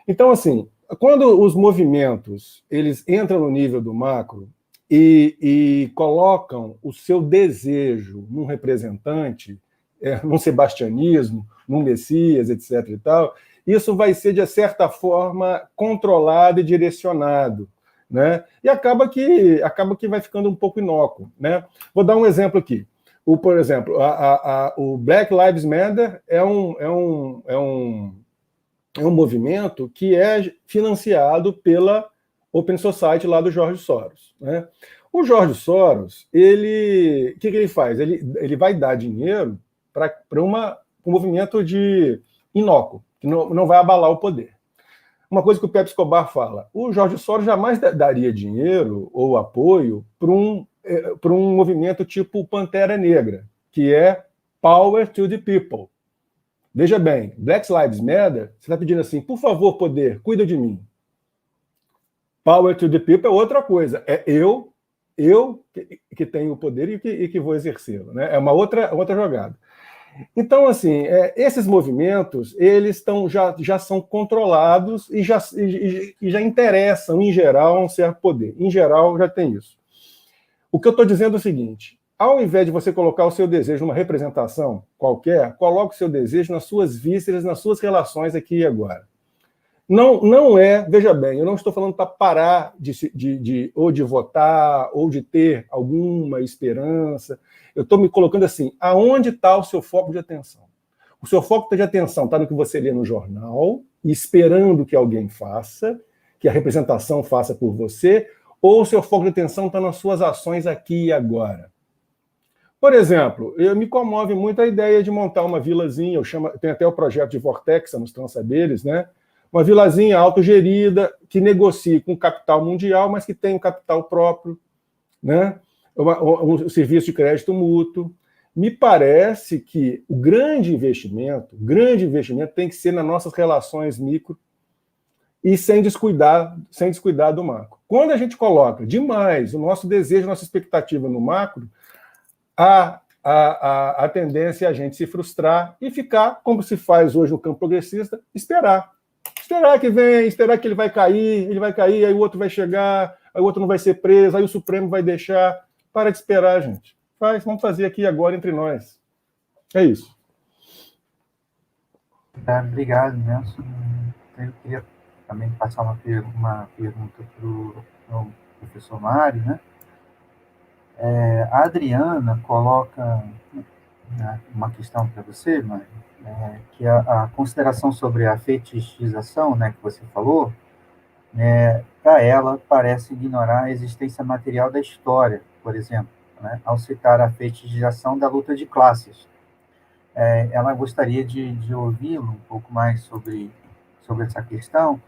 Então, assim, quando os movimentos eles entram no nível do macro e colocam o seu desejo num representante, num sebastianismo, num Messias, etc. e tal, isso vai ser, de certa forma, controlado e direcionado, né? E acaba que vai ficando um pouco inócuo, né? Vou dar um exemplo aqui. Por exemplo, o Black Lives Matter é um movimento que é financiado pela Open Society lá do George Soros, né? O George Soros, o que ele faz? Ele vai dar dinheiro para um movimento de inócuo, que não vai abalar o poder. Uma coisa que o Pepe Escobar fala: o George Soros jamais daria dinheiro ou apoio para um movimento tipo Pantera Negra, que é Power to the People. Veja bem, Black Lives Matter, você está pedindo assim: por favor, poder, cuida de mim. Power to the People é outra coisa. É eu que tenho o poder e que vou exercê-lo, né? É uma outra jogada. Então, assim, esses movimentos, eles já são controlados e já interessam, em geral, a um certo poder. Em geral, já tem isso. O que eu estou dizendo é o seguinte: ao invés de você colocar o seu desejo numa representação qualquer, coloque o seu desejo nas suas vísceras, nas suas relações aqui e agora. Não veja bem, eu não estou falando para parar ou de votar, ou de ter alguma esperança. Eu estou me colocando assim: aonde está o seu foco de atenção? O seu foco de atenção está no que você lê no jornal, esperando que alguém faça, que a representação faça por você, ou o seu foco de atenção está nas suas ações aqui e agora? Por exemplo, me comove muito a ideia de montar uma vilazinha, tem até o projeto de Vortex nos Transaberes, né? uma vilazinha autogerida, que negocie com o capital mundial, mas que tem um capital próprio, né? Um serviço de crédito mútuo. Me parece que o grande investimento tem que ser nas nossas relações micro e sem descuidar do macro. Quando a gente coloca demais o nosso desejo, a nossa expectativa no macro, a tendência é a gente se frustrar e ficar, como se faz hoje no campo progressista, esperar que vem, esperar que ele vai cair, aí o outro vai chegar, aí o outro não vai ser preso, aí o Supremo vai deixar. Para de esperar, gente. Vamos fazer aqui agora entre nós. É isso. Obrigado, Nelson. Eu queria também passar uma pergunta para o professor Mário, né? A Adriana coloca uma questão para você, Mário, que a consideração sobre a fetichização, né, que você falou, para ela parece ignorar a existência material da história, por exemplo, né, ao citar a fetichização da luta de classes. Ela gostaria de ouvi-lo um pouco mais sobre essa questão,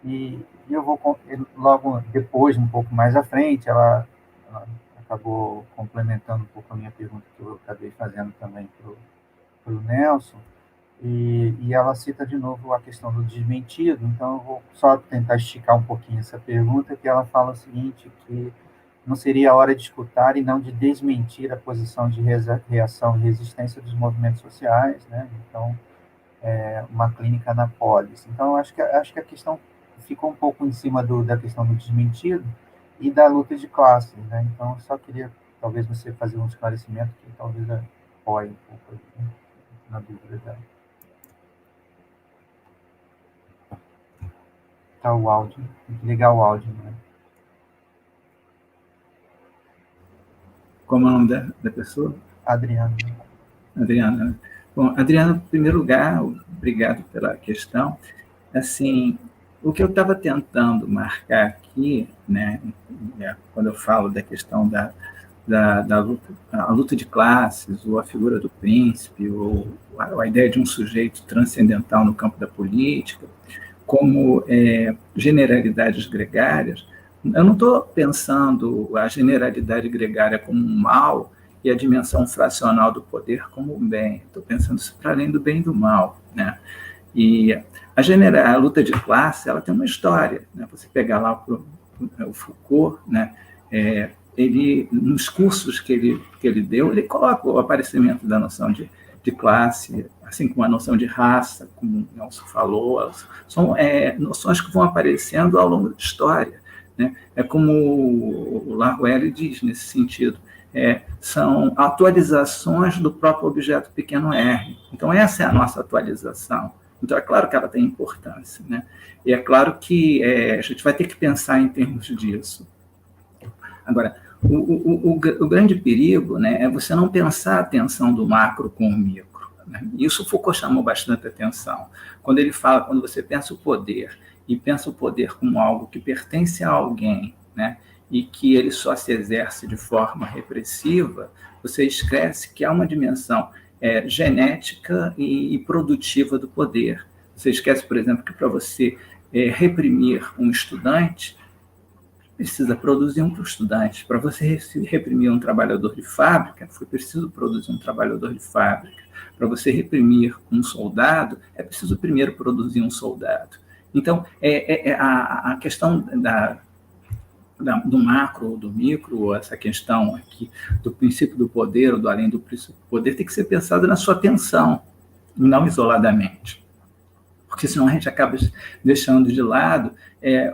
e eu vou, logo depois, um pouco mais à frente, ela acabou complementando um pouco a minha pergunta que eu acabei fazendo também para o Nelson, e ela cita de novo a questão do desmentido, então eu vou só tentar esticar um pouquinho essa pergunta, que ela fala o seguinte, que não seria a hora de escutar e não de desmentir a posição de reação e resistência dos movimentos sociais, né? Então, uma clínica na polis. Então, acho que a questão ficou um pouco em cima da questão do desmentido e da luta de classes, né? Então, eu só queria, talvez, você fazer um esclarecimento que talvez apoie um pouco na dúvida dela. Tá o áudio, tem que ligar o áudio, né? Como é o nome da pessoa? Adriana. Bom, Adriana, em primeiro lugar, obrigado pela questão. Assim, o que eu estava tentando marcar aqui, né, quando eu falo da questão da luta de classes, ou a figura do príncipe, ou a ideia de um sujeito transcendental no campo da política, como generalidades gregárias, eu não estou pensando a generalidade gregária como um mal e a dimensão fracional do poder como um bem. Estou pensando isso para além do bem e do mal, né? E a luta de classe, ela tem uma história, né? Você pegar lá o Foucault, né? Ele, nos cursos que ele deu, ele coloca o aparecimento da noção de classe, assim como a noção de raça, como o Nelson falou, são noções que vão aparecendo ao longo da história, né? É como o Laruelle diz nesse sentido, são atualizações do próprio objeto pequeno r. Então, essa é a nossa atualização. Então, é claro que ela tem importância, né? E é claro que a gente vai ter que pensar em termos disso. Agora, o grande perigo, né, é você não pensar a tensão do macro com o micro, né? Isso Foucault chamou bastante atenção. Quando ele fala, quando você pensa o poder, e pensa o poder como algo que pertence a alguém, né, e que ele só se exerce de forma repressiva, você esquece que há uma dimensão genética e produtiva do poder. Você esquece, por exemplo, que para você reprimir um estudante, precisa produzir um estudante. Para você reprimir um trabalhador de fábrica, foi preciso produzir um trabalhador de fábrica. Para você reprimir um soldado, é preciso primeiro produzir um soldado. Então, a questão do macro ou do micro, essa questão aqui do princípio do poder ou do além do princípio do poder, tem que ser pensada na sua tensão, não isoladamente. Porque senão a gente acaba deixando de lado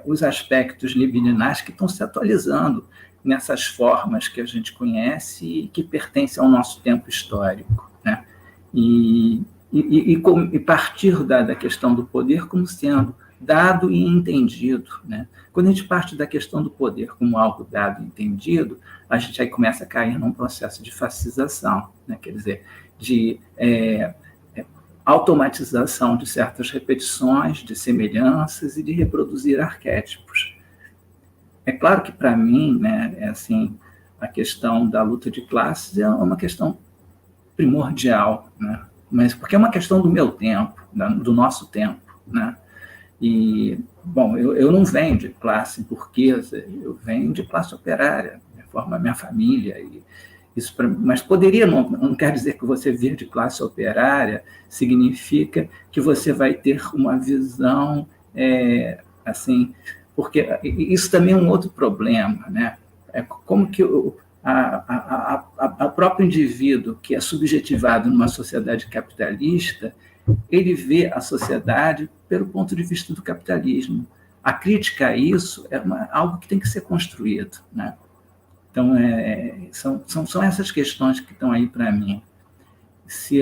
os aspectos libidinais que estão se atualizando nessas formas que a gente conhece e que pertencem ao nosso tempo histórico, né? E partir da questão do poder como sendo dado e entendido, né? Quando a gente parte da questão do poder como algo dado e entendido, a gente aí começa a cair num processo de fascização, né? Quer dizer, de automatização de certas repetições, de semelhanças e de reproduzir arquétipos. É claro que, para mim, né, assim, a questão da luta de classes é uma questão primordial, né? Mas porque é uma questão do meu tempo, do nosso tempo, né? E, bom, eu não venho de classe burguesa, eu venho de classe operária, forma minha família. Mas poderia, não quer dizer que você vir de classe operária significa que você vai ter uma visão, assim, porque isso também é um outro problema, né? É como que o próprio indivíduo que é subjetivado numa sociedade capitalista, ele vê a sociedade pelo ponto de vista do capitalismo. A crítica a isso é algo que tem que ser construído, né? Então, são essas questões que estão aí para mim. Se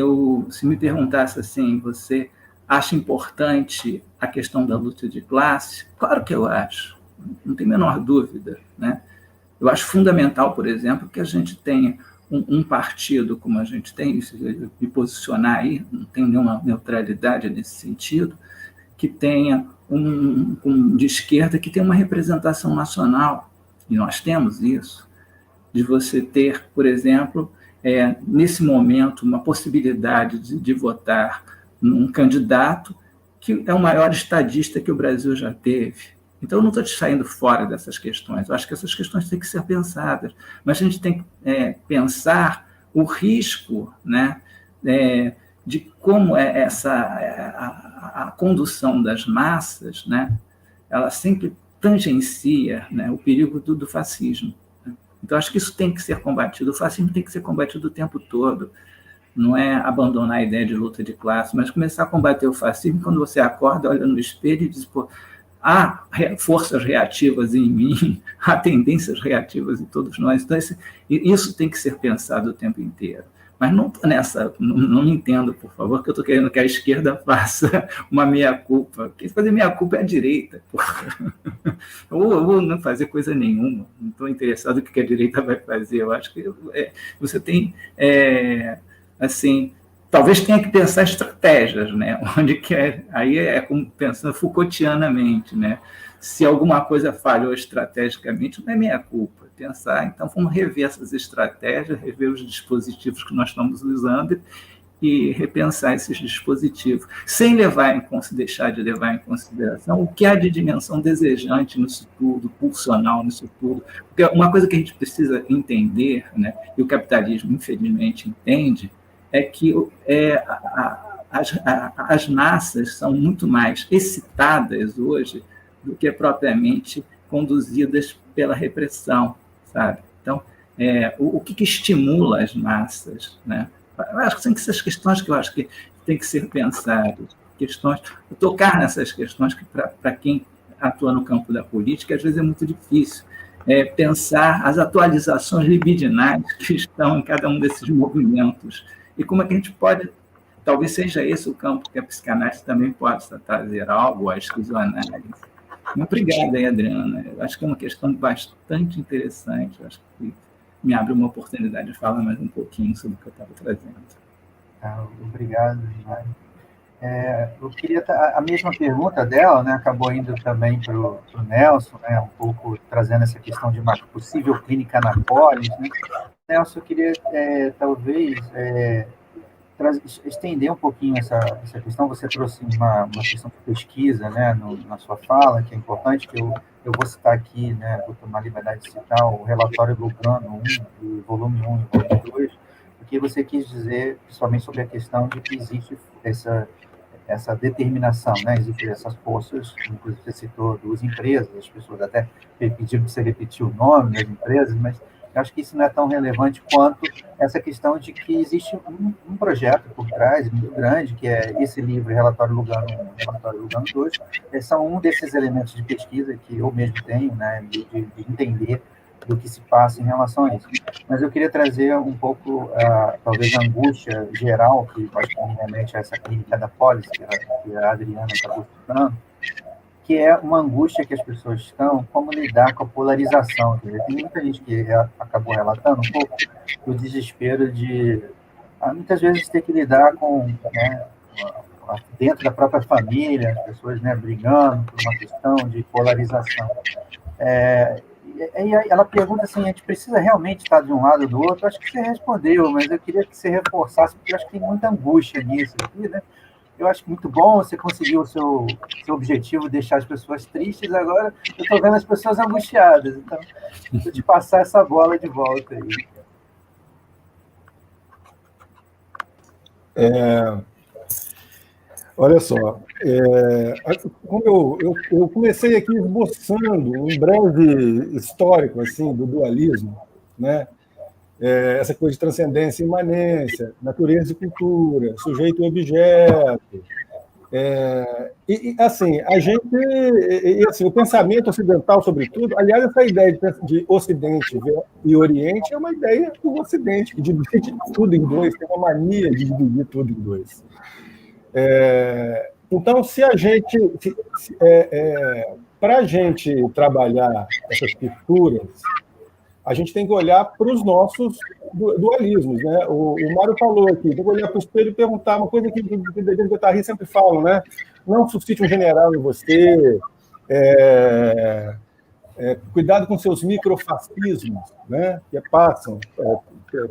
me perguntasse assim, você acha importante a questão da luta de classe? Claro que eu acho, não tem a menor dúvida, né? Eu acho fundamental, por exemplo, que a gente tenha um partido como a gente tem, me posicionar aí, não tem nenhuma neutralidade nesse sentido, que tenha de esquerda que tenha uma representação nacional, e nós temos isso, de você ter, por exemplo, nesse momento, uma possibilidade de votar num candidato que é o maior estadista que o Brasil já teve. Então, eu não estou te saindo fora dessas questões, eu acho que essas questões têm que ser pensadas, mas a gente tem que pensar o risco, né, de como a condução das massas, né, ela sempre tangencia, né, o perigo do fascismo. Então, acho que isso tem que ser combatido. O fascismo tem que ser combatido o tempo todo. Não é abandonar a ideia de luta de classe, mas começar a combater o fascismo quando você acorda, olha no espelho e diz, pô, há forças reativas em mim, há tendências reativas em todos nós. Então, isso tem que ser pensado o tempo inteiro. Mas não estou nessa, não me entendo, por favor, que eu estou querendo que a esquerda faça uma meia-culpa. Quem fazer meia-culpa é a direita, porra. Ou não fazer coisa nenhuma. Não estou interessado no que a direita vai fazer. Eu acho que você tem, assim, talvez tenha que pensar estratégias, né? Onde aí é como pensando Foucaultianamente, né? Se alguma coisa falhou estrategicamente, não é minha culpa. Pensar, então vamos rever essas estratégias, rever os dispositivos que nós estamos usando e repensar esses dispositivos, sem deixar de levar em consideração o que há de dimensão desejante nisso tudo, pulsional nisso tudo. Porque uma coisa que a gente precisa entender, né, e o capitalismo, infelizmente, entende, é que as massas são muito mais excitadas hoje do que propriamente conduzidas pela repressão, sabe? Então, o que estimula as massas, né? Eu acho que são essas questões que eu acho que tem que ser pensadas, tocar nessas questões que para quem atua no campo da política às vezes é muito difícil, pensar as atualizações libidinais que estão em cada um desses movimentos e como é que a gente pode, talvez seja esse o campo que a psicanálise também possa trazer algo, a esquizoanálise. Obrigado aí, Adriana. Eu acho que é uma questão bastante interessante. Eu acho que me abre uma oportunidade de falar mais um pouquinho sobre o que eu estava trazendo. Obrigado, Ginari. Eu queria... A mesma pergunta dela, né, acabou indo também para o Nelson, né, um pouco trazendo essa questão de uma possível clínica na polis, né? Nelson, eu queria, talvez... estender um pouquinho essa questão. Você trouxe uma questão de pesquisa, né, na sua fala, que é importante, que eu vou citar aqui, né, vou tomar a liberdade de citar o relatório Lugano 1, do volume 1 e volume 2, porque você quis dizer, principalmente sobre a questão de que existe essa determinação, né, existem essas forças, inclusive você citou duas empresas, as pessoas até pediram para você repetir o nome das empresas, mas eu acho que isso não é tão relevante quanto essa questão de que existe um projeto por trás, muito grande, que é esse livro, Relatório Lugano 1 e Relatório Lugano 2, são um desses elementos de pesquisa que eu mesmo tenho, né, de entender do que se passa em relação a isso. Mas eu queria trazer um pouco, talvez, a angústia geral, que acho que me remete a essa clínica da polis, que a Adriana está buscando, que é uma angústia que as pessoas estão, como lidar com a polarização. Quer dizer, tem muita gente que acabou relatando um pouco do desespero de, muitas vezes, ter que lidar com, né, dentro da própria família, as pessoas, né, brigando por uma questão de polarização. E ela pergunta assim, a gente precisa realmente estar de um lado ou do outro? Acho que você respondeu, mas eu queria que você reforçasse, porque eu acho que tem muita angústia nisso aqui, né? eu acho muito bom, você conseguiu o seu objetivo, deixar as pessoas tristes, agora eu estou vendo as pessoas angustiadas, então vou te passar essa bola de volta aí. Olha só, como eu comecei aqui esboçando um breve histórico assim do dualismo, né? Essa coisa de transcendência e imanência, natureza e cultura, sujeito e objeto. Assim, assim, o pensamento ocidental, sobretudo, aliás, essa ideia de Ocidente e Oriente é uma ideia do Ocidente, que divide tudo em dois, tem uma mania de dividir tudo em dois. Então, para a gente trabalhar essas culturas, a gente tem que olhar para os nossos dualismos, né? O Mário falou aqui, tem que olhar para o espelho e perguntar uma coisa que os guitarristas sempre falam, né? Não suscite um general em você, cuidado com seus microfascismos, né? Que passam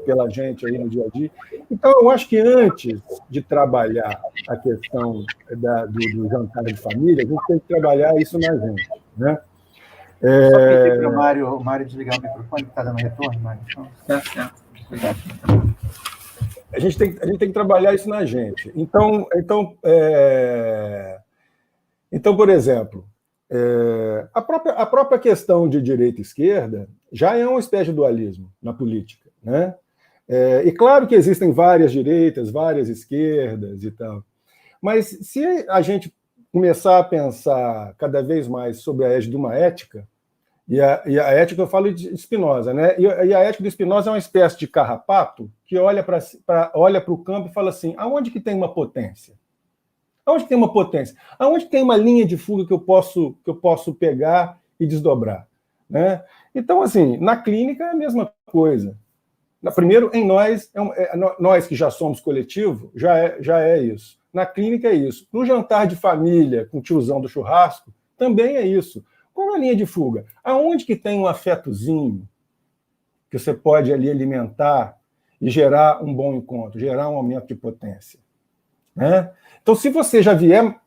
pela gente aí no dia a dia. Então, eu acho que antes de trabalhar a questão do jantar de família, a gente tem que trabalhar isso na gente, né? Só pedir para o Mário desligar o microfone, que está dando retorno, Mário. Tá certo. Obrigado. A gente tem que trabalhar isso na gente. Então, por exemplo, a própria questão de direita e esquerda já é uma espécie de dualismo na política, né? E claro que existem várias direitas, várias esquerdas e tal, mas se a gente começar a pensar cada vez mais sobre a égide de uma ética, e a ética eu falo de Spinoza, né? E a ética de Spinoza é uma espécie de carrapato que olha para o campo e fala assim, aonde que tem uma potência? Aonde tem uma potência? Aonde tem uma linha de fuga que eu posso pegar e desdobrar? Né? Então, assim, na clínica é a mesma coisa. Primeiro, em nós, nós que já somos coletivo, já é isso. Na clínica é isso. No jantar de família, com o tiozão do churrasco, também é isso. Qual é a linha de fuga? Aonde que tem um afetozinho que você pode ali alimentar e gerar um bom encontro, gerar um aumento de potência? Né? Então, se você já vier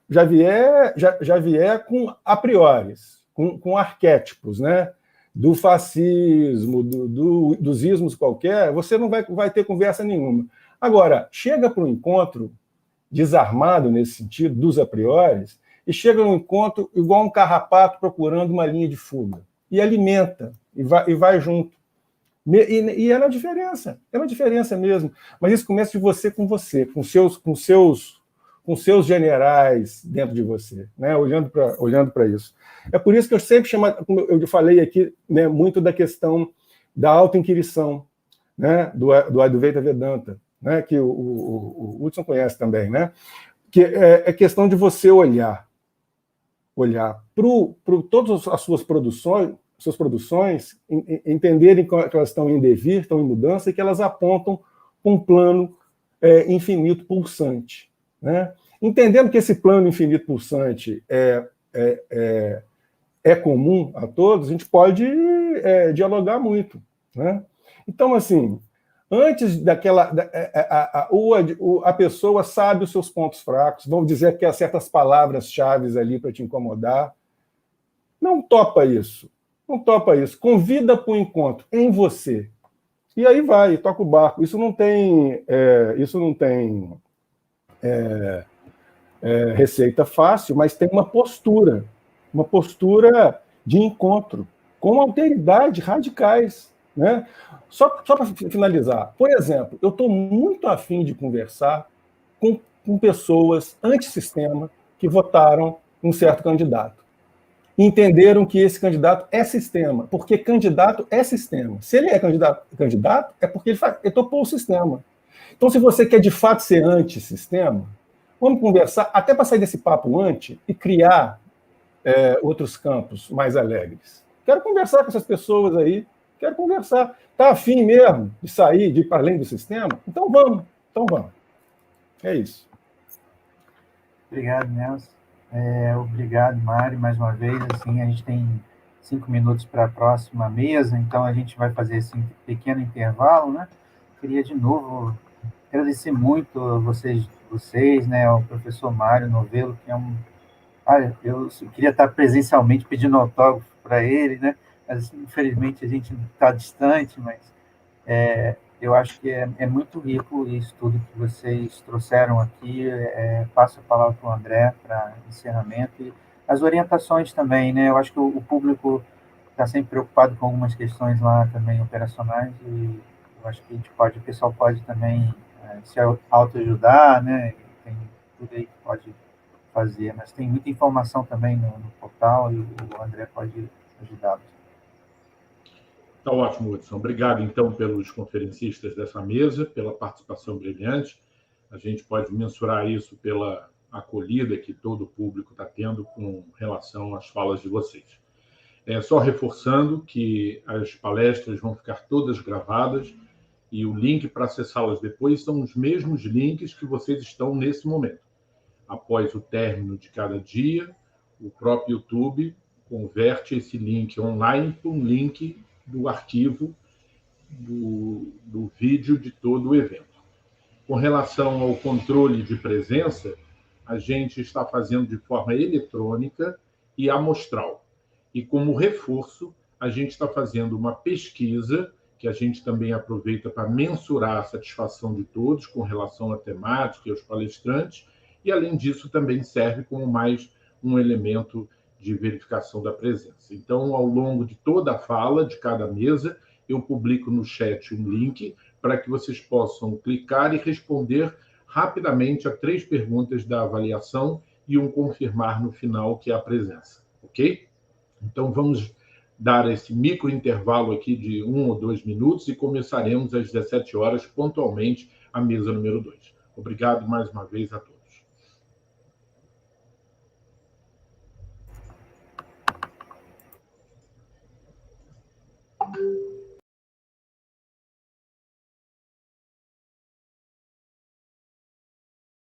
com a priori, com arquétipos, né? Do fascismo, dos ismos qualquer, você não vai ter conversa nenhuma. Agora, chega para um encontro desarmado nesse sentido, dos a priori, e chega num encontro igual um carrapato procurando uma linha de fuga, e alimenta, e vai junto. E é na diferença mesmo. Mas isso começa de você, com seus generais dentro de você, né? Olhando para isso. É por isso que eu sempre chamo, como eu falei aqui, né, muito da questão da autoinquirição, né, do Advaita Vedanta, né, que o Hudson conhece também, né, que é questão de você olhar para todas as suas produções, entenderem que elas estão em devir, estão em mudança, e que elas apontam para um plano infinito pulsante. Né? Entendendo que esse plano infinito pulsante é comum a todos, a gente pode dialogar muito. Né? Então, assim, antes daquela... a pessoa sabe os seus pontos fracos, vão dizer que há certas palavras-chave ali para te incomodar. Não topa isso. Convida para o encontro em você. E aí vai, toca o barco. Isso não tem receita fácil, mas tem uma postura de encontro, com alteridade radicais. Né? Só para finalizar, por exemplo, eu estou muito afim de conversar com pessoas antissistema que votaram um certo candidato. Entenderam que esse candidato é sistema, porque candidato é sistema. Se ele é candidato é porque ele topou o sistema. Então, se você quer de fato ser antissistema, vamos conversar, até para sair desse papo anti e criar outros campos mais alegres. Quero conversar com essas pessoas aí, quero conversar. Está afim mesmo de sair, de ir para além do sistema? Então vamos. É isso. Obrigado, Nelson. Obrigado, Mário, mais uma vez. Assim, a gente tem 5 minutos para a próxima mesa, então a gente vai fazer esse pequeno intervalo, né? Queria de novo agradecer muito a vocês vocês, né, ao professor Mário Novelo, que é um... eu queria estar presencialmente pedindo autógrafo para ele, né, mas infelizmente a gente está distante, mas eu acho que é muito rico isso tudo que vocês trouxeram aqui. Passo a palavra para o André para encerramento e as orientações também, né? Eu acho que o público está sempre preocupado com algumas questões lá também operacionais e eu acho que o pessoal pode também se autoajudar, né? Tem tudo aí que pode fazer, mas tem muita informação também no portal e o André pode ajudá-los. Tá ótimo, Hudson. Obrigado, então, pelos conferencistas dessa mesa, pela participação brilhante. A gente pode mensurar isso pela acolhida que todo o público está tendo com relação às falas de vocês. Só reforçando que as palestras vão ficar todas gravadas e o link para acessá-las depois são os mesmos links que vocês estão nesse momento. Após o término de cada dia, o próprio YouTube converte esse link online para um link do arquivo do vídeo de todo o evento. Com relação ao controle de presença, a gente está fazendo de forma eletrônica e amostral. E como reforço, a gente está fazendo uma pesquisa que a gente também aproveita para mensurar a satisfação de todos com relação à temática e aos palestrantes, e, além disso, também serve como mais um elemento de verificação da presença. Então, ao longo de toda a fala, de cada mesa, eu publico no chat um link para que vocês possam clicar e responder rapidamente a 3 perguntas da avaliação e um confirmar no final que é a presença, ok? Então, vamos dar esse micro intervalo aqui de 1 ou 2 minutos e começaremos às 17 horas, pontualmente, a mesa número 2. Obrigado mais uma vez a todos.